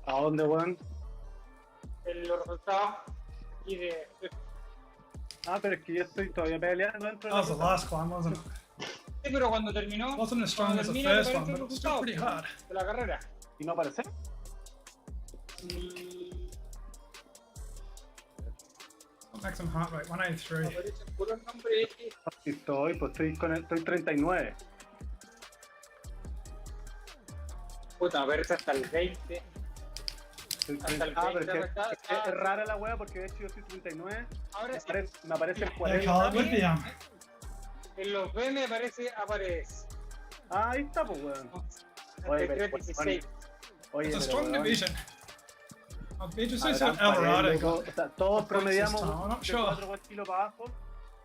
¿A dónde, weón? En los resultados y de Ah, pero es que yo estoy todavía peleando dentro That was the last climb, wasn't it? Sí, pero cuando terminó, Wasn't as strong as the termina, first te one, aparece but el it was still resultado pretty hard. de la carrera. ¿Y no aparece? Maximum heart rate, 183. Aparece puro el nombre. Aquí estoy, pues estoy 39. Puta, a ver, hasta el 20. Estoy Hasta el 30. Ah, pero 20 es que es rara la wea porque de hecho yo estoy 39. Ahora sí, Me aparece el Yeah, 40. Carl, it would be, en los B me aparece. Ah, ahí está, pues weón. Hasta Oye, el pero, 316. Oye, it's a pero, strong weón, division. I'll be interested to see habrán what Alvarado paredes, got. o sea, todos points promediamos this time, I'm not de sure. 4 kilos para abajo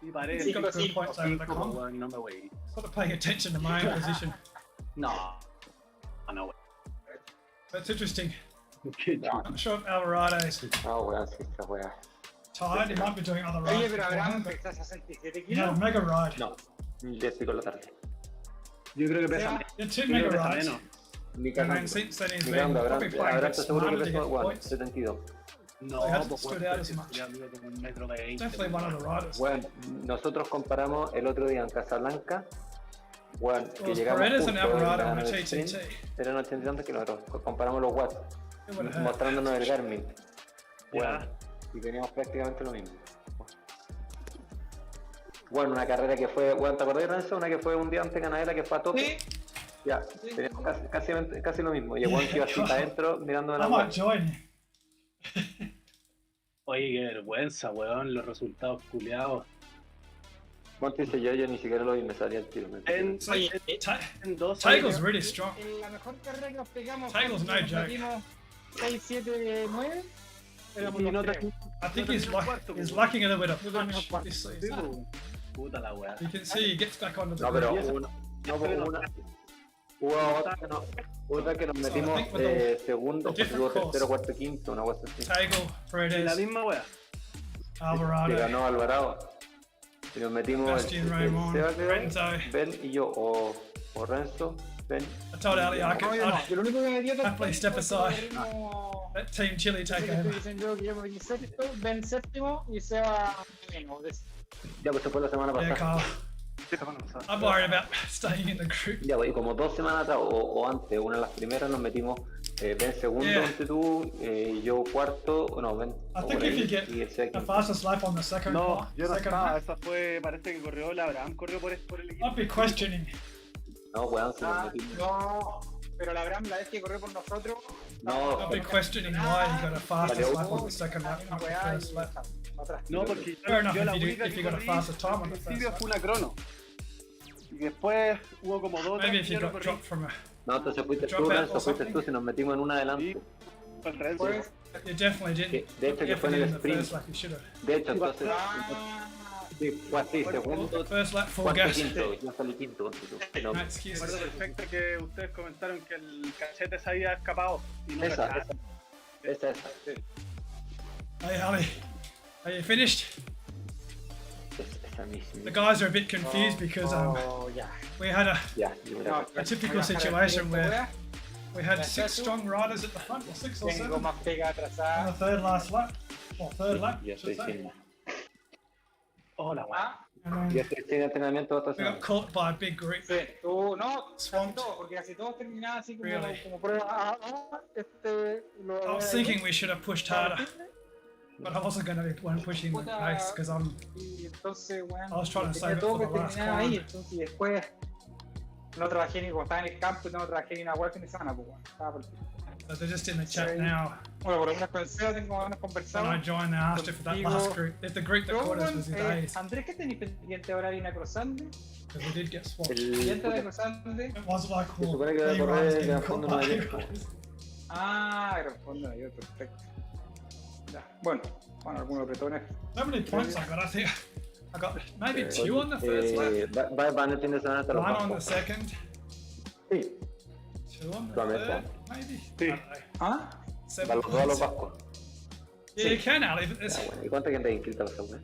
y parece Sí, Got good sí, points over the comp. weón, no me voy. Sort of paying attention to my own position. No, no, weón. That's interesting. Qué chulo. I'm not sure if Alvarado's No, weón, sí, esta weá. tired. He might be doing other Oye, rides pero beforehand, Abraham but pesa 67 he had a kilos. mega ride. No, 10 pico la tarde. Yo creo que pesa Sea- menos. He had 2 Yo creo mega que pesa rides. menos. Ni And then cagando. since then he's Ni been cagando, probably playing a Abraham bit te seguro smarter que to pesó, get weón, points. 72. No, hasn't pues, stood weón, out as much. ya mide como 1,20 m. Definitely one of the riders. Weón, nosotros comparamos el otro día en Casablanca, weón, que Well, llegamos Paredes justo and en Alvarado la- on a en el sprint, TTT. eran 80 y tantos kilómetros, comparamos los watts, It would have hurt. mostrándonos el Garmin, weón, Ya. y teníamos prácticamente lo mismo. Bueno, una carrera que fue, weón, ¿te acordás de eso? Una que fue un día antes ganadera que fue a tope. Sí. Ya, Sí. teníamos casi lo mismo. Y el weón que iba así para adentro mirando I la might web. join you. Oye, qué vergüenza, weón, los resultados culiados. Juan te dice yo ni siquiera lo vi, me salía el tiro. En, Oye, en 2 Tagle's really strong. En la mejor carrera que nos pegamos, Tagle's no joke. 6, 7, 9. y no te... I think he's lacking a little bit of punch this Sí, season. pues, puta la weá. You can see he gets back onto the No, pero ground. hubo otra que nos metimos I think with segundo, the different luego tercero, course. cuarto, quinto, una cosa así. Tagle, Y la Paredes, misma weá. Que Alvarado, ganó Alvarado. Y nos metimos Bastian Raymond, Seba, creo, Renzo. Ben y yo, o Renzo, Ben. I told Ali I could Yo lo único que me dio Happily step aside. Let Team Chile take over. Yo que yo me di sexto, Ben séptimo y Seba menos. Ya, pues se fue la semana Yeah, pasada. Carl. I'm worried about staying in the group. Ya, pues, y como 2 semanas atrás, o antes, una de las primeras, nos metimos Ben segundo, Yeah. ante tú, yo cuarto, no, Ben. I o think por if you ahí, get y el Seba the quinto. fastest lap on the second No, part, yo no second estaba, lap, esa fue, parece que corrió la Abraham, corrió por el equipo. I'd be questioning. No, weón, se nos Ah, metimos. no, pero la Abraham, la vez que corrió por nosotros, No, I'd be questioning why you got a fastest lap on the second lap, not the first lap. No, porque Fair enough yo la if you do- única if que you got a corrí faster time on al the principio first fue una crono. Y después hubo como 2 Maybe if you got dropped from a, no, entonces fuiste Drop tú, out Renzo, or fuiste something. tú, si nos metimos en una adelante. Y fue el Renzo. Pues, you definitely didn't. De hecho, que fue en el Definitely in the sprint. first lap, you should have. De hecho, entonces, ah, sí, fue así, segundo, First lap, full cuarto, gas. quinto, yo salí quinto, ponte tú. No, No excuses. Recuerdo perfecto que ustedes comentaron que el cachete se había escapado. Y no esa, cachaba. esa. Hey, Ali, are you finished? Esa misma. The guys are a bit confused because oh, ya. we had Ya, yo me la No, corté. a typical Voy a bajar situation el where tiempo, we had Ya, 6 ya, tú. strong riders at the front, or 6 or Tengo 7, más pega on the atrasada. third last lap, or third lap, Yo I should estoy say. sin, Oh, la weá. Ah, And yo then estoy sin entrenamiento esta we semana. got caught by a big group. sí, tú, no, casi Swamped. todos, porque casi todos terminaban así como, Really? como prueba. I was thinking we should have pushed harder, but I wasn't going to be one pushing the pace because Y entonces, bueno, I was trying to tenía save it todo for que the last terminar ahí, climb. entonces y después no trabajé ni cuando estaba en el campo, no trabajé ni una web fin de semana, pues bueno, estaba por So they're just in the chat Sí. now. Bueno, por lo menos con el CEO tengo ganas When I conversado. joined, they asked if that last group, if the group that caught us was in days, Andrés, ¿qué tenéis pendiente ahora? ¿Harina cruzante? because we did get swamped. ¿Pendiente de El, cruzante? It was like, se well, supone que va a A correr riders de getting a caught fondo by no A directo. riders. Ah, respondo yo, perfecto. Ya, bueno, algunos bretones. How many points I got? I think I got maybe 2 on the first lap, Van el fin de semana hasta los 1 on the bajos. second, Sí, 2 on the Promesa. third, maybe? Sí. I don't know. ¿Ah? 7 para los dos a los points. vascos. Yeah, you can, Ali, but Ya, bueno, ¿y cuánta gente hay inscrita a esa wea?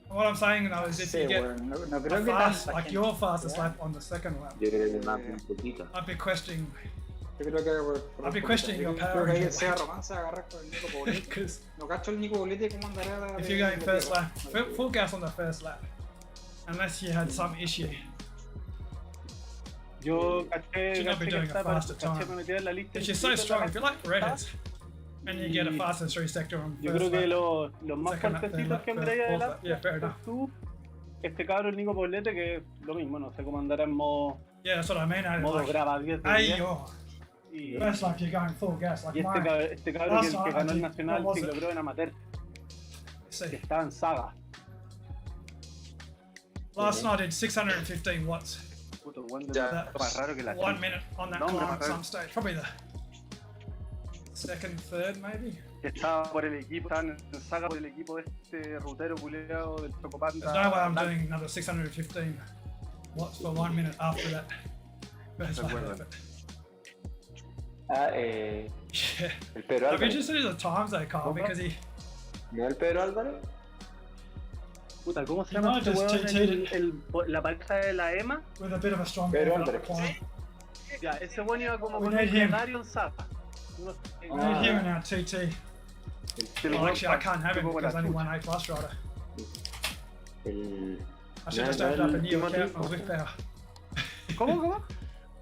what I'm saying though is if Sí, you get bueno, no a creo que fast, tanta like gente. your fastest Ya. lap on the second lap, Yo creo que más un poquito. I'd be questioning Yo creo que I'll be questioning your creo power que ahí in el sea romance a agarrar con el Nico Poblete. because No cacho el Nico Poblete cómo andará. if you're going first lap, full gas on the first lap, unless you had some issue. Yo caché, Should not be caché que doing a estaba, faster caché time. me metí en la lista. If you're so strong, if you're like redheads, and you get a faster 3 sector on Yo first creo que lap, los más second lap, third fuertecitos lap, que entré fourth ahí lap, adelante, yeah, fair enough. tú, este cabrón el Nico Poblete, que es lo mismo, no sé cómo andará en modo Yeah, that's what I mean. modo Like, graba 10 de hey, 10. you're Y first lap, you're going full gas. Like y mine. este cabrón que, el que ganó el What nacional was ciclo it? creo en amateur, See, que estaba en saga. last night I did 615 watts. Puto, bueno, Ya. más raro que la 1 minute on that No, climb hombre, at some stage. Probably the second, third, maybe. Estaba por el equipo, estaban en saga por el equipo de este rutero culeado del Chocopanda. There's no way I'm doing another 615 watts for 1 minute after that. First lap Bueno. effort. Yeah. El Pedro I'm Álvarez. interested in the times though, Carl, because he. ¿No el Pedro Álvarez? Puta, ¿cómo se No, llama este just weón? cheated. La pareja de la Emma. With a bit of a strong Pero, build up hombre. climb. Ya, ese weón iba como We con need un him. plenario en saga. Unos- We need him in our TT. el Well, weón actually, I can't have him como because la only chucha. one A plus rider. El... I should No, just no, open up a el new Timothy. account on Swift Power. ¿Cómo?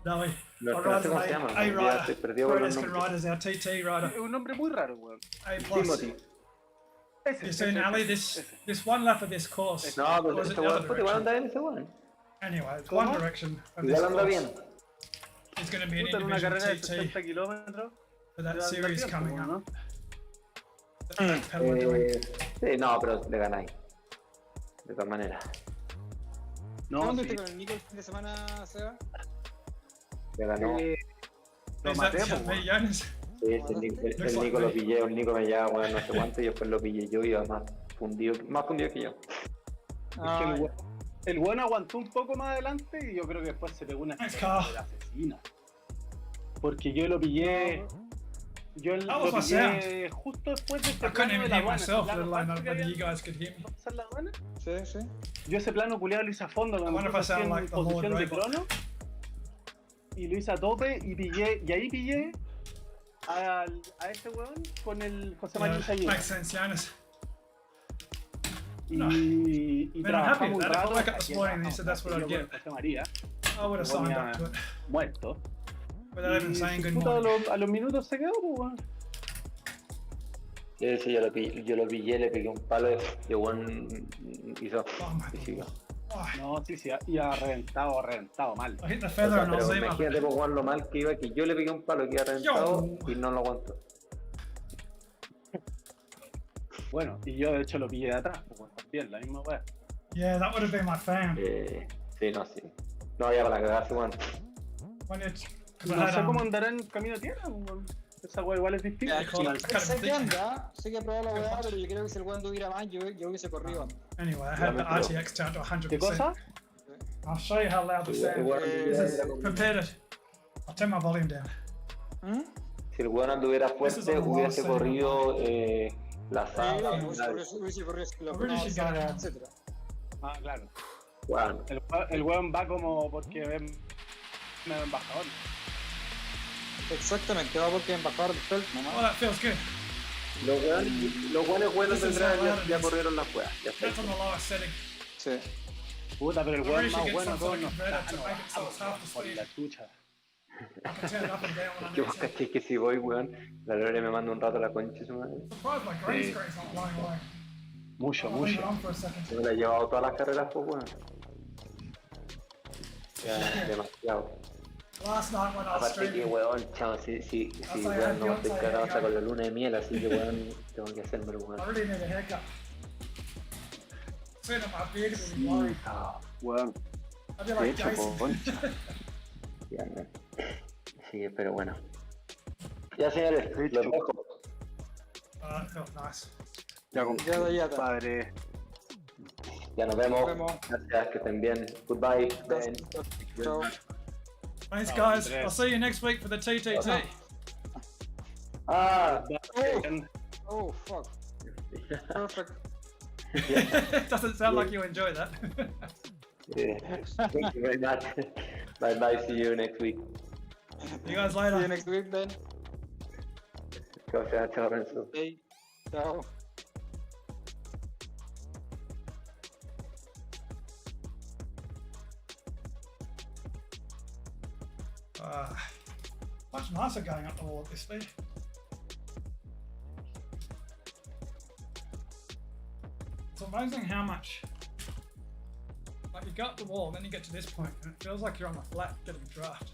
No, I No, I'd no rather sé cómo se A llama. A Ya rider. estoy perdido con los Pro can nombres. ride as our TT rider. Es un nombre muy raro, weón. A plus. Timothy. Ese, You seen Ali this one lap of this course? No, Or pero was it este the other weón, puta, igual direction? anda bien ese weón. Anyway, it's ¿Cómo? one direction of this Igual anda course. bien. It's going to be an Puta, en una individual carrera de TT 60 kilómetros. for that te va a dar series tiempo, coming ¿no? up. Backpedal we're doing. Sí, no, pero le ganáis. De todas maneras. No, ¿Dónde sí. estás con el Nico el fin de semana, Seba? Le ganó. Lo Is maté, that pues, me, weón. Jonas? Sí, el Nico lo pillé, el Nico me llevaba, bueno, no sé cuánto, y después lo pillé yo y iba más fundido que yo. Es que el weón aguantó un poco más adelante y yo creo que después se pegó una Thanks, Carl. de asesina. Porque yo lo pillé. Yo That lo was my pillé justo después de este I couldn't plano de even la hear aduana. myself, ese let plano alone falso que whether había you guys could hear me. para pasar la aduana. Sí, sí. Yo ese plano culiado lo hice a fondo I cuando wonder me if I puse sound en like the Lord posición de Robot. crono. Y lo hice a tope y pillé. Y ahí pillé a este weón con el José María Yeah, Sayed. makes sense, Jonas. Y Man, I'm happy trabajamos un with that. I rato. woke up this morning and he said that's what I'd yo con get. José María, I would have signed up to it muerto. without even saying good puta, morning. a los minutos se quedó, pues, weón. Sí, yo lo pillé, le pegué un palo y weón hizo. Oh my y siguió. Oh, No, sí, iba reventado mal. I hit the O feather sea, and pero I'll imagínate por Juan lo mal que iba, que yo le pegué un palo que iba reventado y no lo aguanto. Bueno, y yo de hecho lo pillé de atrás, pues, weón, también, la misma weá. Yeah, that would have been my fan. Sí, no, sí. No, ya para cagarse, weón. When it's, cause I No had, sé cómo andará en camino a tierra, pues, weón. Esa weá igual es difícil. Ya, call it- chico, sé que anda, sé que he probado la weá, pero yo creo que si el weón tuviera más, yo hubiese corrido. anyway, I had the RTX down to ¿Qué 100%. cosa? I'll show you how loud the sound is. This is prepared it. I'll turn my volume down. ¿Mm? Si el weón anduviera This is fuerte, a long hubiese segment. corrido la saga. Hubiese corrido I really should get it. etcétera. Ah, claro. Weón. El weón va como porque es medio embajador. Exactamente, va porque embajador de Felt Oh, nomás. that feels good. Los buenos buenos This is tendrán, how loud ya it is. corrieron las weas. Ya está. That's on the lowest setting. Sí. Puta, pero el I weón really should más get bueno some todo sort of no converter está, to no, make it so it's half the por speed. la chucha. I can turn it up and down when I Que need vos to. caché que si voy, weón, la Lore me manda un rato a la concha de su madre. Surprised my green screen's not blowing away. Mucho, I'll leave it mucho. on for a second. Yo me la he llevado todas las carreras, pues, weón. Ya, demasiado. Last night when I was Aparte que, streaming, weón, chao, sí, weón, no estoy cagado hasta con la luna de miel, así que, weón, tengo que hacérmelo, I weón. really need a haircut. Soon my beard will be blowing. Ah, weón. I'd be De like hecho, Jason. concha. Ya, no. Sí, pero bueno. Ya, señores, los dejo. That felt nice. Ya, Ya. compadre. Ya nos vemos. Nos vemos. Gracias, que estén bien. Goodbye. Ben. Chao. Thanks, Oh, guys. Andres. I'll see you next week for the TTT. Ah, Oh, fuck. Perfect. Doesn't sound like you enjoy that. thank you very much. Bye bye. See you next week. See you guys See later. you next week then. Chao, Renzo. Hey, ciao. Much nicer going up the wall at this speed. It's amazing how much, like you go up the wall, then you get to this point, and it feels like you're on the flat getting draft.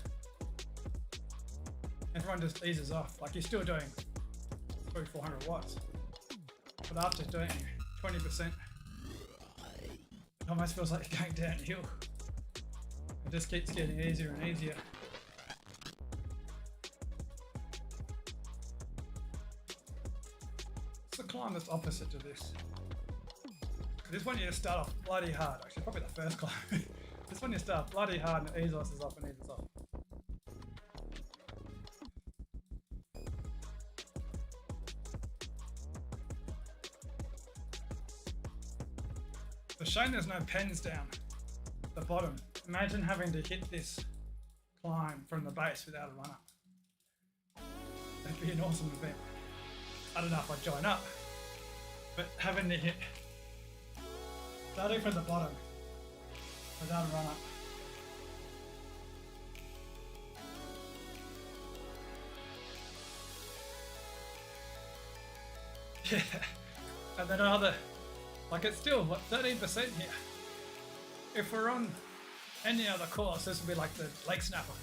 Everyone just eases off, like you're still doing 300-400 watts, but after doing 20%, it almost feels like you're going downhill. It just keeps getting easier and easier. It's the climb that's opposite to this. This one you just start off bloody hard, actually probably the first climb. This one you start bloody hard and it eases off and eases off. It's a shame there's no pens down at the bottom. Imagine having to hit this climb from the base without a run up. That'd be an awesome event. I don't know if I'd join up, but having to hit, starting from the bottom without a run up. Yeah, and then another, like it's still, what, 13% here. If we're on any other course, this would be like the leg snapper,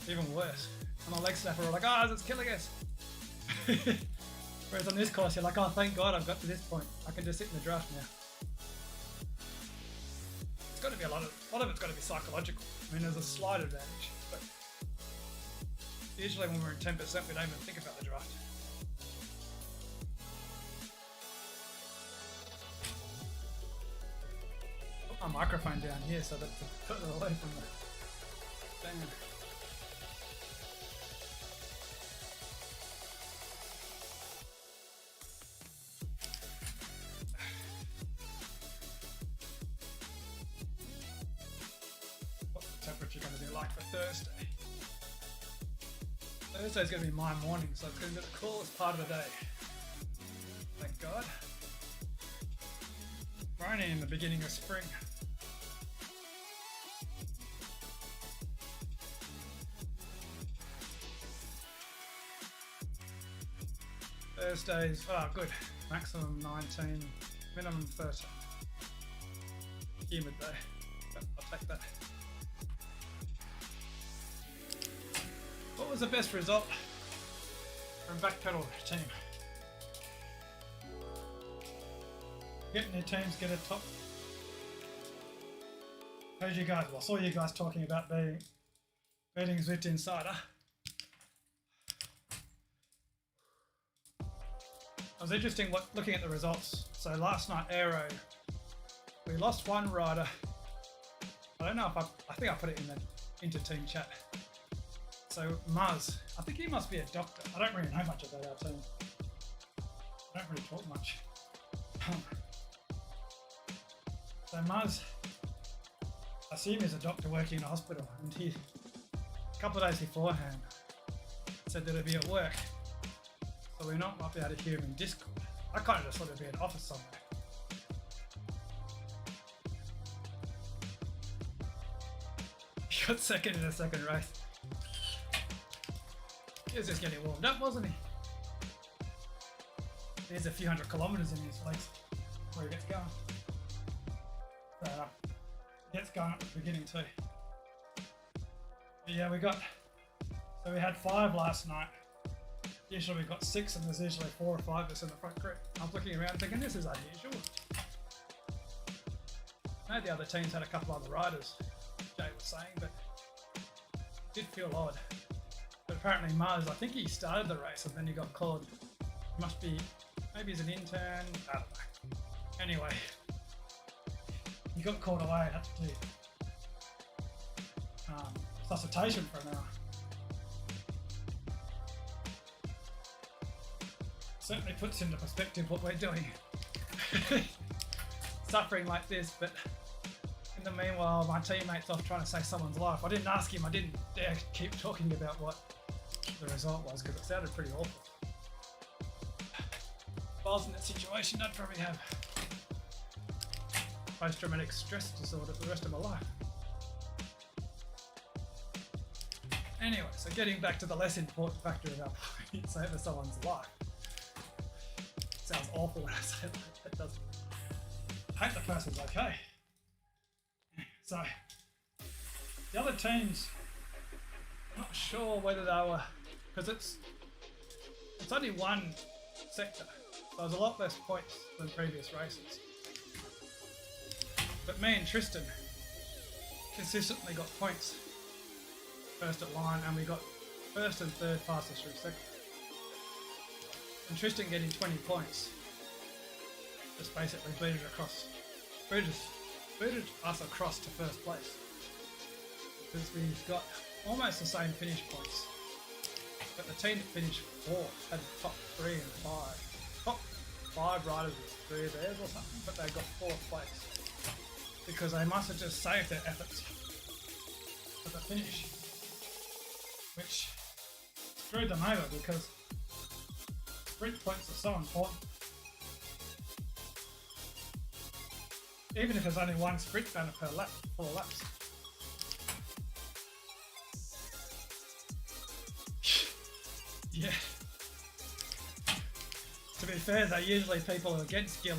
even worse. On the leg snapper, we're like, oh, it's killing us. Whereas on this course, you're like, oh, thank God I've got to this point. I can just sit in the draft now. It's got to be a lot of it's got to be psychological. I mean, there's a slight advantage, but usually when we're in 10%, we don't even think about the draft. Put my microphone down here so that to put it away from the thing. What's the temperature going to be like for Thursday? Thursday's going to be my morning, so it's going to be the coolest part of the day. Thank God. We're only in the beginning of spring. Thursdays, oh good, maximum 19, minimum 13. Humid day, but I'll take that. What was the best result from Backpedal team? Getting your teams get a top. How's you guys? Well, I saw you guys talking about beating Zwift Insider. It was interesting looking at the results. So last night, Aero, we lost one rider. I don't know if I think I put it in the inter-team chat. So Muzz, I think he must be a doctor. I don't really know much about our team. I don't really talk much. So Muzz, I assume he's a doctor working in a hospital, and he, a couple of days beforehand, said that he'd be at work. So we're not might be able to hear him in Discord. I kind of just thought it'd be an office somewhere. He got second in the second race. He was just getting warmed up, wasn't he? There's a few hundred kilometers in his legs before he gets going. He gets going at the beginning too. But yeah, so we had 5 last night. Usually we've got 6 and there's usually 4 or 5 of us in the front group. I was looking around thinking this is unusual. I know the other teams had a couple other riders, Jay was saying, but it did feel odd. But apparently Muzz, I think he started the race and then he got called. He must be, maybe he's an intern, I don't know. Anyway, he got called away and had to do resuscitation for an hour. Certainly puts into perspective what we're doing. Suffering like this, but in the meanwhile, my teammate's off trying to save someone's life. I didn't ask him, I didn't dare keep talking about what the result was because it sounded pretty awful. If I was in that situation, I'd probably have post-traumatic stress disorder for the rest of my life. Anyway, so getting back to the less important factor about saving someone's life. Sounds awful when I say it like that, doesn't it? I hope the person's okay. So, the other teams, I'm not sure whether they were, because it's only one sector, so there's a lot less points than previous races. But me and Tristan consistently got points first at line, and we got first and third fastest through sector. And Tristan getting 20 points just basically booted us across to first place. Because we've got almost the same finish points. But the team that finished fourth had top 3 and 5. Top 5 riders was 3 of theirs or something, but they got 4th place. Because they must have just saved their efforts for the finish. Which screwed them over because sprint points are so important. Even if there's only one sprint banner per lap, 4 laps. Yeah. To be fair though, usually people against Gil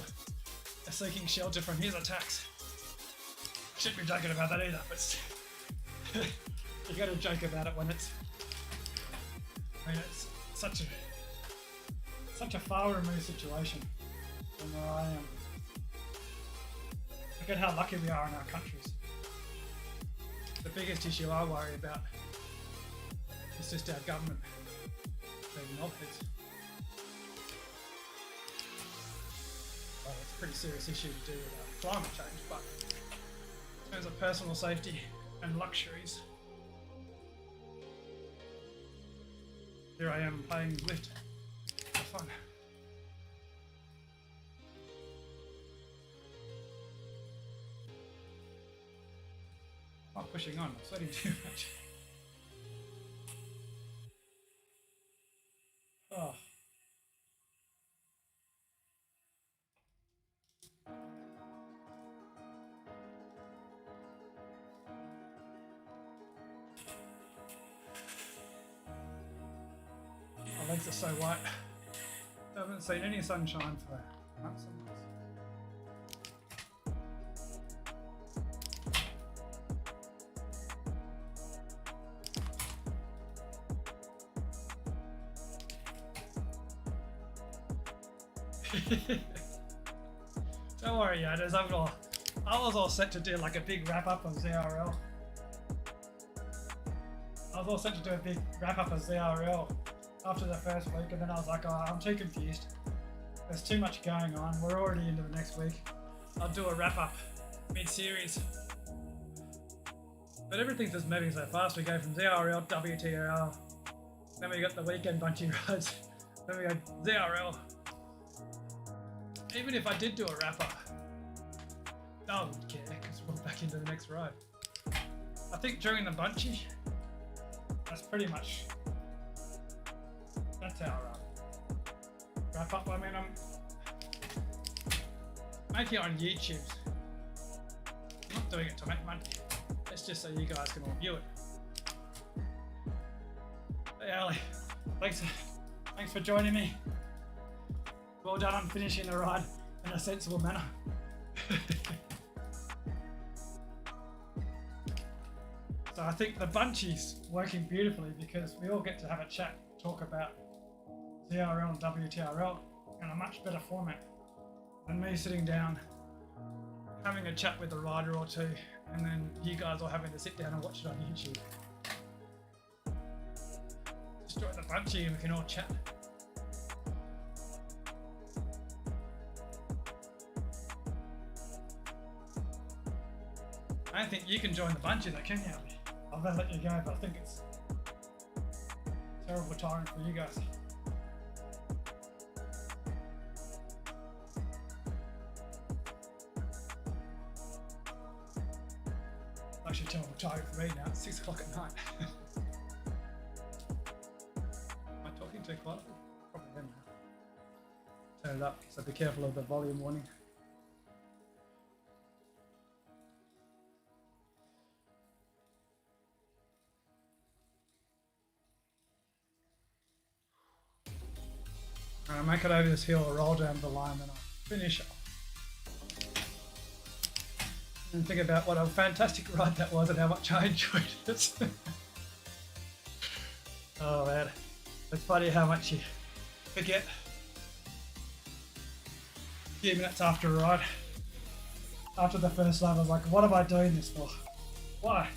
are seeking shelter from his attacks. Shouldn't be joking about that either, but you gotta joke about it when it's, I mean, it's such a far removed situation from where I am. Look at how lucky we are in our countries. The biggest issue I worry about is just our government being knobheads. Well, it's a pretty serious issue to do with climate change, but in terms of personal safety and luxuries, here I am playing Lyft for fun. I'm not pushing on, I'm sweating too much. Oh. My legs are so white. I haven't seen any sunshine for months and months. Don't worry, Yaders, I was all set to do like a big wrap up of ZRL. I was all set to do a big wrap up of ZRL after the first week, and then I was like, oh, I'm too confused. There's too much going on. We're already into the next week. I'll do a wrap up mid-series. But everything's just moving so fast. We go from ZRL, WTRL, then we got the weekend bunchy rides, then we go ZRL. Even if I did do a wrap up, no one would care because we're back into the next ride. I think during the bunchy, that's pretty much, that's our wrap up. I mean, I'm making it on YouTube. I'm not doing it to make money. It's just so you guys can all view it. Hey Ali, thanks for joining me. Well done on finishing the ride in a sensible manner. So I think the bunchy's working beautifully because we all get to have a chat, talk about ZRL and WTRL in a much better format than me sitting down, having a chat with a rider or two, and then you guys all having to sit down and watch it on YouTube. Just join the bunchy and we can all chat. I don't think you can join the bunchy though, can you? I'll then let you go, but I think it's terrible tiring for you guys. should tell I'm tired for me now. It's 6 o'clock at night. Am I talking too quietly? Probably am now. Turn it up, so be careful of the volume warning. I'll make it over this hill, roll down the line, then I'll finish up. And think about what a fantastic ride that was and how much I enjoyed it. Oh man, it's funny how much you forget a few minutes after a ride. After the first lap, I was like, what am I doing this for? Why?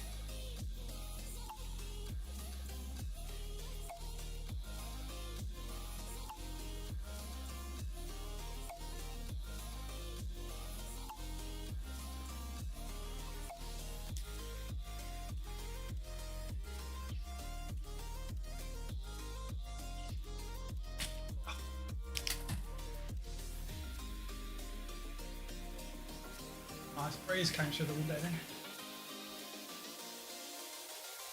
Nice breeze came through the window then.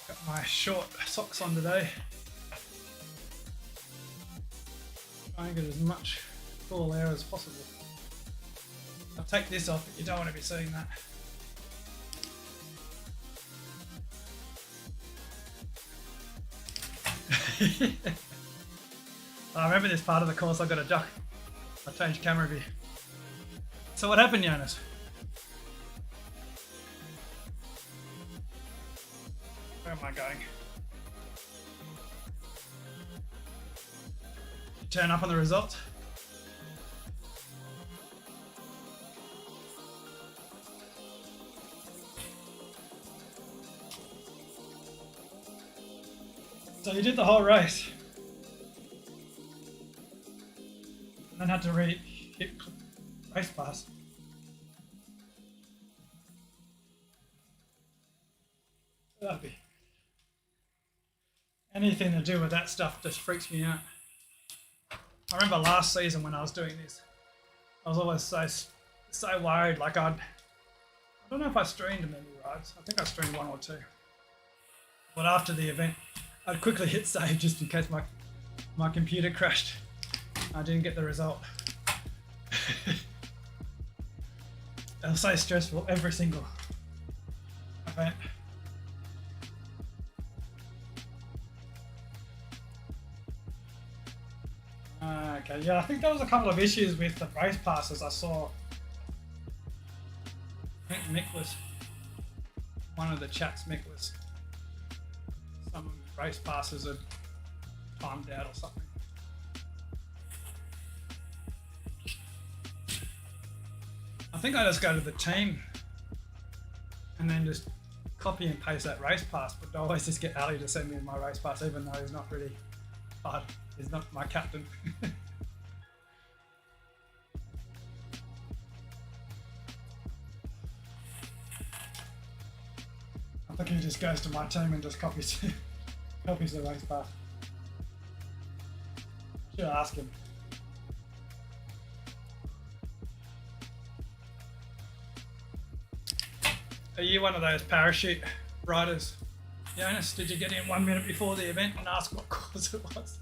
Got my short socks on today. Try and get as much cool air as possible. I'll take this off, but you don't want to be seeing that. I remember this part of the course, I got a duck. I changed camera view. So what happened, Jonas? Where am I going? Turn up on the results. So you did the whole race. And then had to hit race pass. That'd be anything to do with that stuff just freaks me out. I remember last season when I was doing this, I was always so worried. Like I don't know if I streamed many rides. I think I streamed 1 or 2. But after the event, I'd quickly hit save just in case my computer crashed. I didn't get the result. It was so stressful every single event. Okay, yeah, I think there was a couple of issues with the race passes I saw. I think Mick was one of the chats. Mick was some race passes had timed out or something. I think I just go to the team and then just copy and paste that race pass, but I always just get Ali to send me my race pass even though he's not really part, he's not my captain. I think he just goes to my team and just copies the race pass. Should ask him. Are you one of those parachute riders? Jonas, did you get in 1 minute before the event and ask what course it was?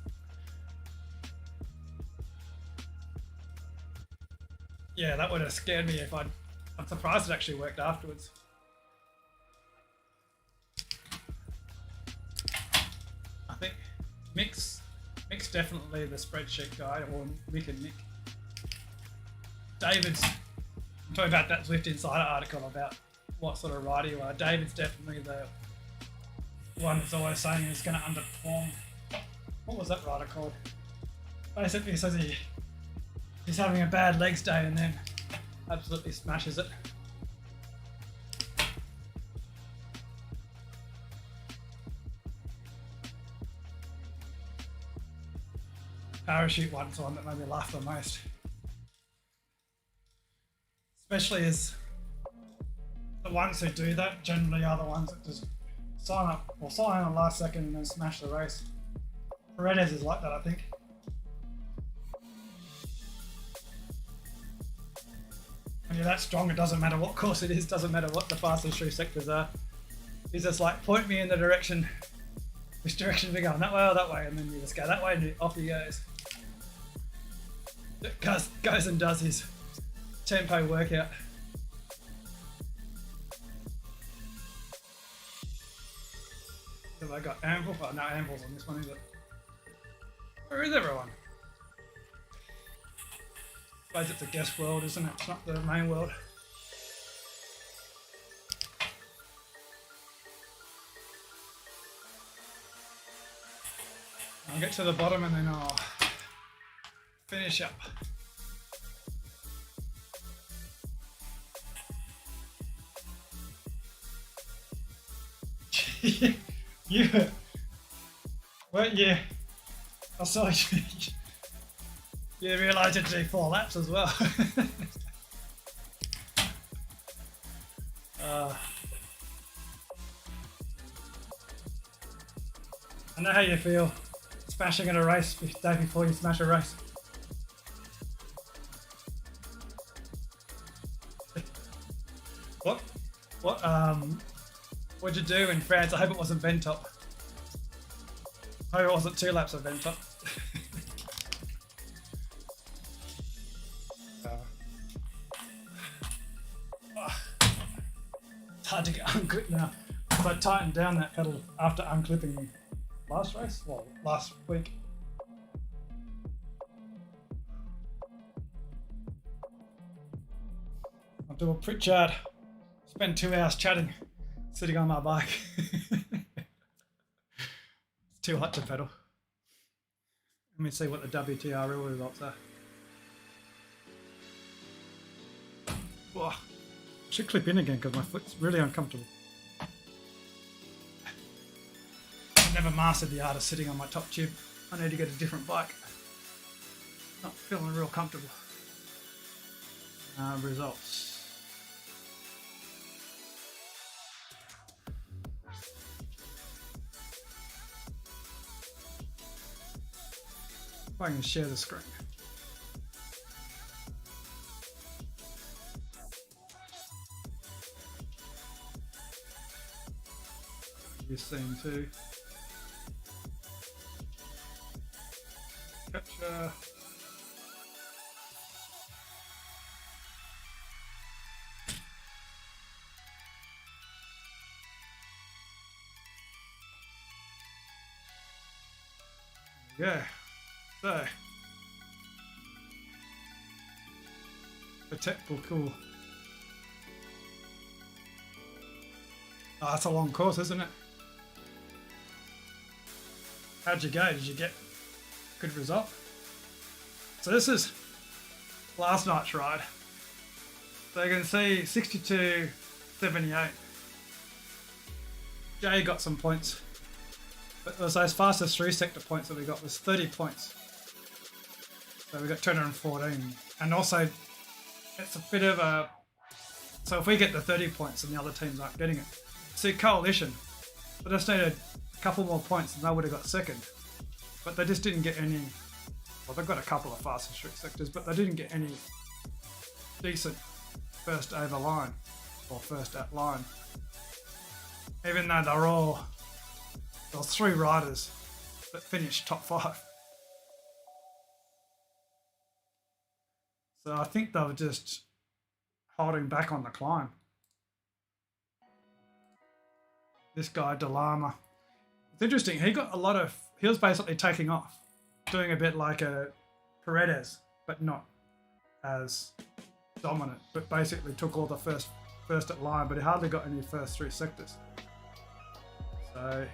Yeah, that would have scared me if I'm surprised it actually worked afterwards. I think Mick's definitely the spreadsheet guy, or Mick and Nick. David's, I'm talking about that Zwift Insider article about what sort of rider you are. David's definitely the one that's always saying he's going to underperform. What was that rider called? Basically he says he's having a bad legs day and then absolutely smashes it. Parachute one's the one that made me laugh the most. Especially as the ones who do that generally are the ones that just sign up or sign on the last second and then smash the race. Paredes is like that, I think. When you're that strong, it doesn't matter what course it is, doesn't matter what the fastest 3 sectors are. He's just like, point me in the direction, which direction are we going, that way or that way, and then you just go that way and off he goes. Goes and does his tempo workout. Have I got Anvil? Oh, no, Anvil's on this one, is it? Where is everyone? I suppose it's a guest world, isn't it? It's not the main world. I'll get to the bottom and then I'll finish up. You, well, yeah, I saw you. You realised you do 4 laps as well. I know how you feel smashing in a race the day before you smash a race. What'd you do in France? I hope it wasn't Ventop. I hope it wasn't 2 laps of Ventop. It's hard to get unclipped now. So I tightened down that pedal after unclipping last race, well, last week. I'll do a Pritchard. Spend 2 hours chatting, sitting on my bike. It's too hot to pedal. Let me see what the WTRL results are. Whoa. I should clip in again because my foot's really uncomfortable. I've never mastered the art of sitting on my top tube. I need to get a different bike. Not feeling real comfortable. Results. If I can share the screen. You're seeing too. Capture. There we go. So, the technical cool. Oh, that's a long course, isn't it? How'd you go? Did you get a good result? So this is last night's ride. So you can see 62.78. Jay got some points. But it was those fastest 3 sector points that we got was 30 points. So we got 214. And also, it's a bit of a... So if we get the 30 points and the other teams aren't getting it. See, Coalition, they just needed a couple more points and they would have got second. But they just didn't get any... Well, they got a couple of fastest 3 sectors, but they didn't get any decent first over line or first at line. Even though they're all... There were 3 riders that finished top 5. So I think they were just holding back on the climb. This guy, Delama. It's interesting, he got a lot of... He was basically taking off, doing a bit like a Paredes, but not as dominant, but basically took all the first at line, but he hardly got any first 3 sectors. So...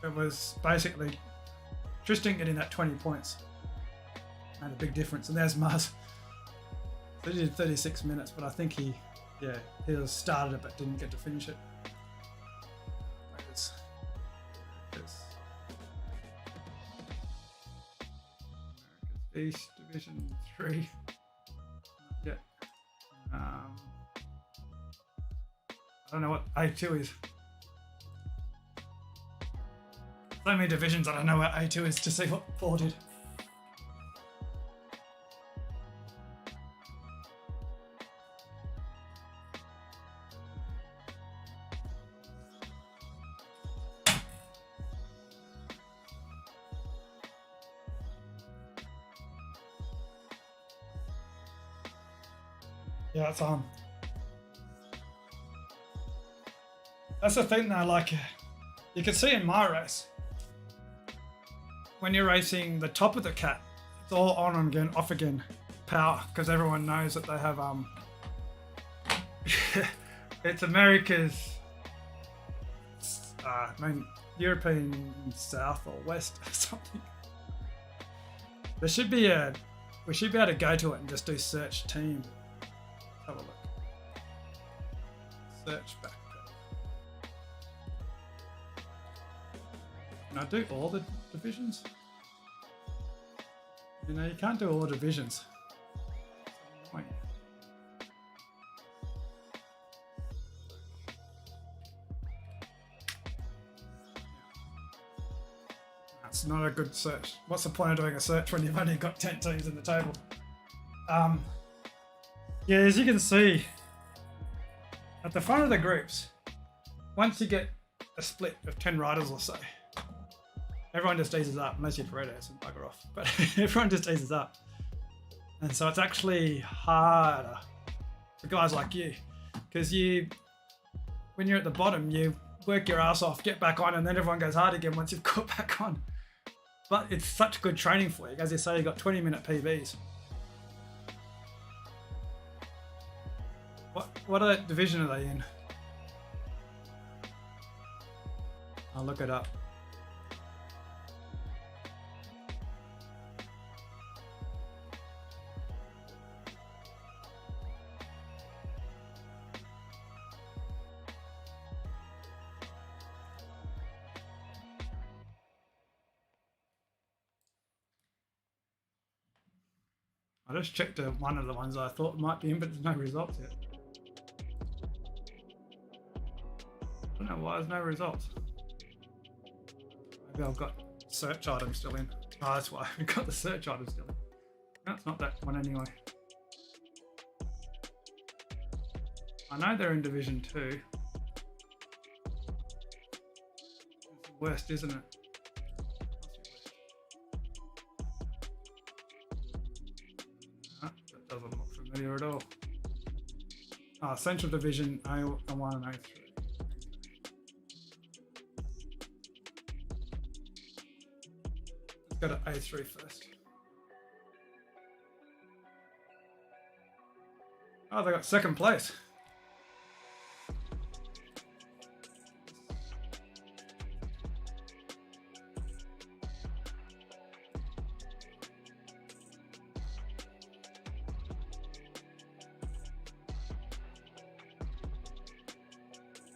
It was basically Tristan getting that 20 points. Made a big difference. And there's Muzz. So he did 36 minutes, but I think he started it but didn't get to finish it. America's East Division 3. Yeah. I don't know what A2 is. So many divisions, I don't know what A2 is to see what 4 did. Yeah, it's that's the thing though, like you can see in my race, when you're racing the top of the cat, it's all on and again, off again power, because everyone knows that they have it's America's European South or West or something. We should be able to go to it and just do search team. Have a look. Search Backpedal. Can I do all the divisions? You know, you can't do all the divisions. Wait. That's not a good search. What's the point of doing a search when you've only got 10 teams in the table? Yeah, as you can see, at the front of the groups, once you get a split of 10 riders or so, everyone just eases up, unless you're Paredes and bugger off, but everyone just eases up. And so it's actually harder for guys like you, because when you're at the bottom, you work your ass off, get back on, and then everyone goes hard again once you've got back on. But it's such good training for you. As you say, you've got 20-minute PBs. What division are they in? I'll look it up. I just checked one of the ones I thought might be in, but there's no results yet. I don't know why there's no results. Maybe I've got search items still in. Oh, that's why we've got the search items still in. No, it's not that one anyway. I know they're in Division 2. It's the worst, isn't it? That doesn't look familiar at all. Central Division A1 and A3. Let's go to A3 first. Oh, they got second place.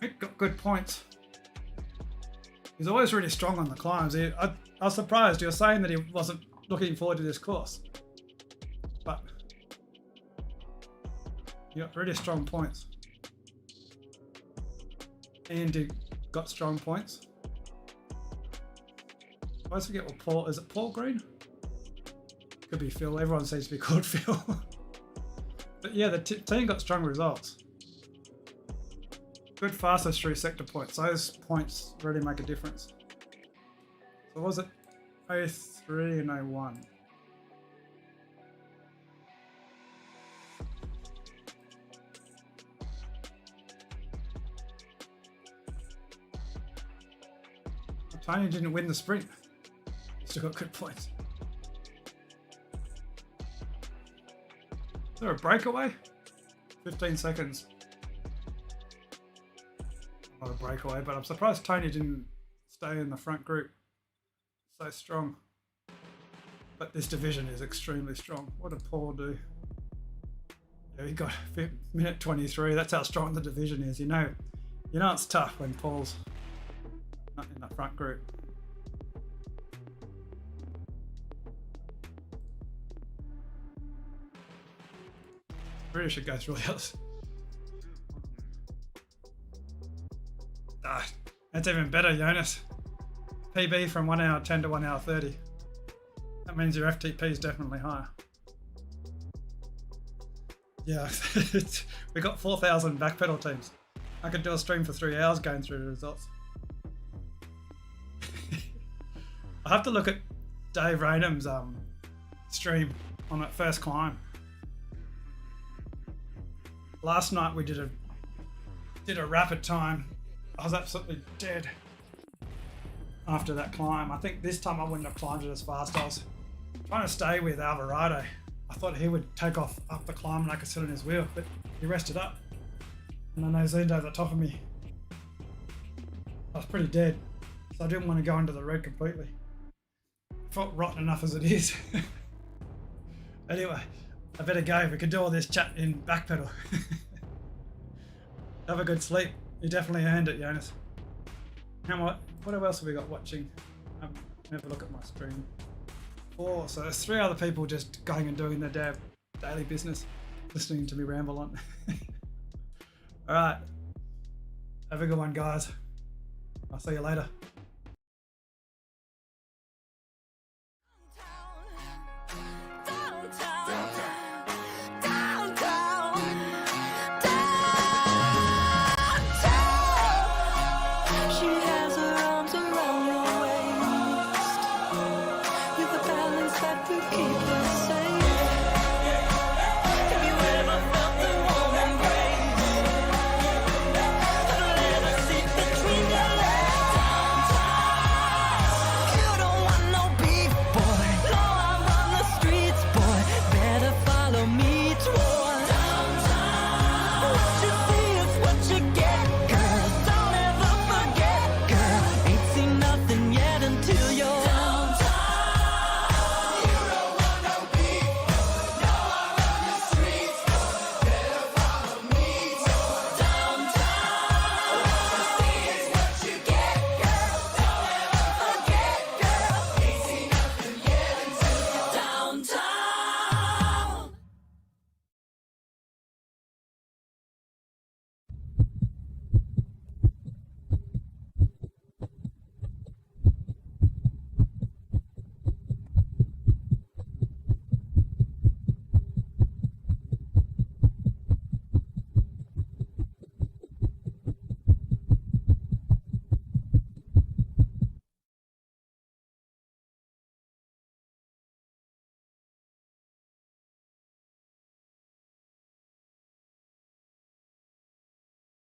Mick got good points. He's always really strong on the climbs. I was surprised you were saying that he wasn't looking forward to this course, but he got really strong points. Andy got strong points. I always forget what Paul is. It Paul Green? Could be Phil. Everyone seems to be called Phil. But yeah, the team got strong results. Good fastest through sector points. Those points really make a difference. So was it A3 and A1? Tony didn't win the sprint. He still got good points. Is there a breakaway? 15 seconds. Not a breakaway, but I'm surprised Tony didn't stay in the front group. So strong. But this division is extremely strong. What did Paul do? Yeah, he got minute 23. That's how strong the division is. You know it's tough when Paul's not in that front group. Really should go through all the others. That's even better, Jonas. PB from 1 hour 10 to 1 hour 30. That means your FTP is definitely higher. Yeah, we got 4,000 backpedal teams. I could do a stream for 3 hours going through the results. I have to look at Dave Raynham's stream on that first climb. last night we did a rapid time. I was absolutely dead after that climb. I think this time I wouldn't have climbed it as fast. I was trying to stay with Alvarado. I thought he would take off up the climb and I could sit on his wheel, but he rested up. And I know Zendo's at the top of me. I was pretty dead, so I didn't want to go into the red completely. Felt rotten enough as it is. Anyway, I better go. We could do all this chat in Backpedal. Have a good sleep. You definitely earned it, Jonas. What else have we got watching? Never look at my screen. 4. So there's 3 other people just going and doing their daily business, listening to me ramble on. All right. Have a good one, guys. I'll see you later.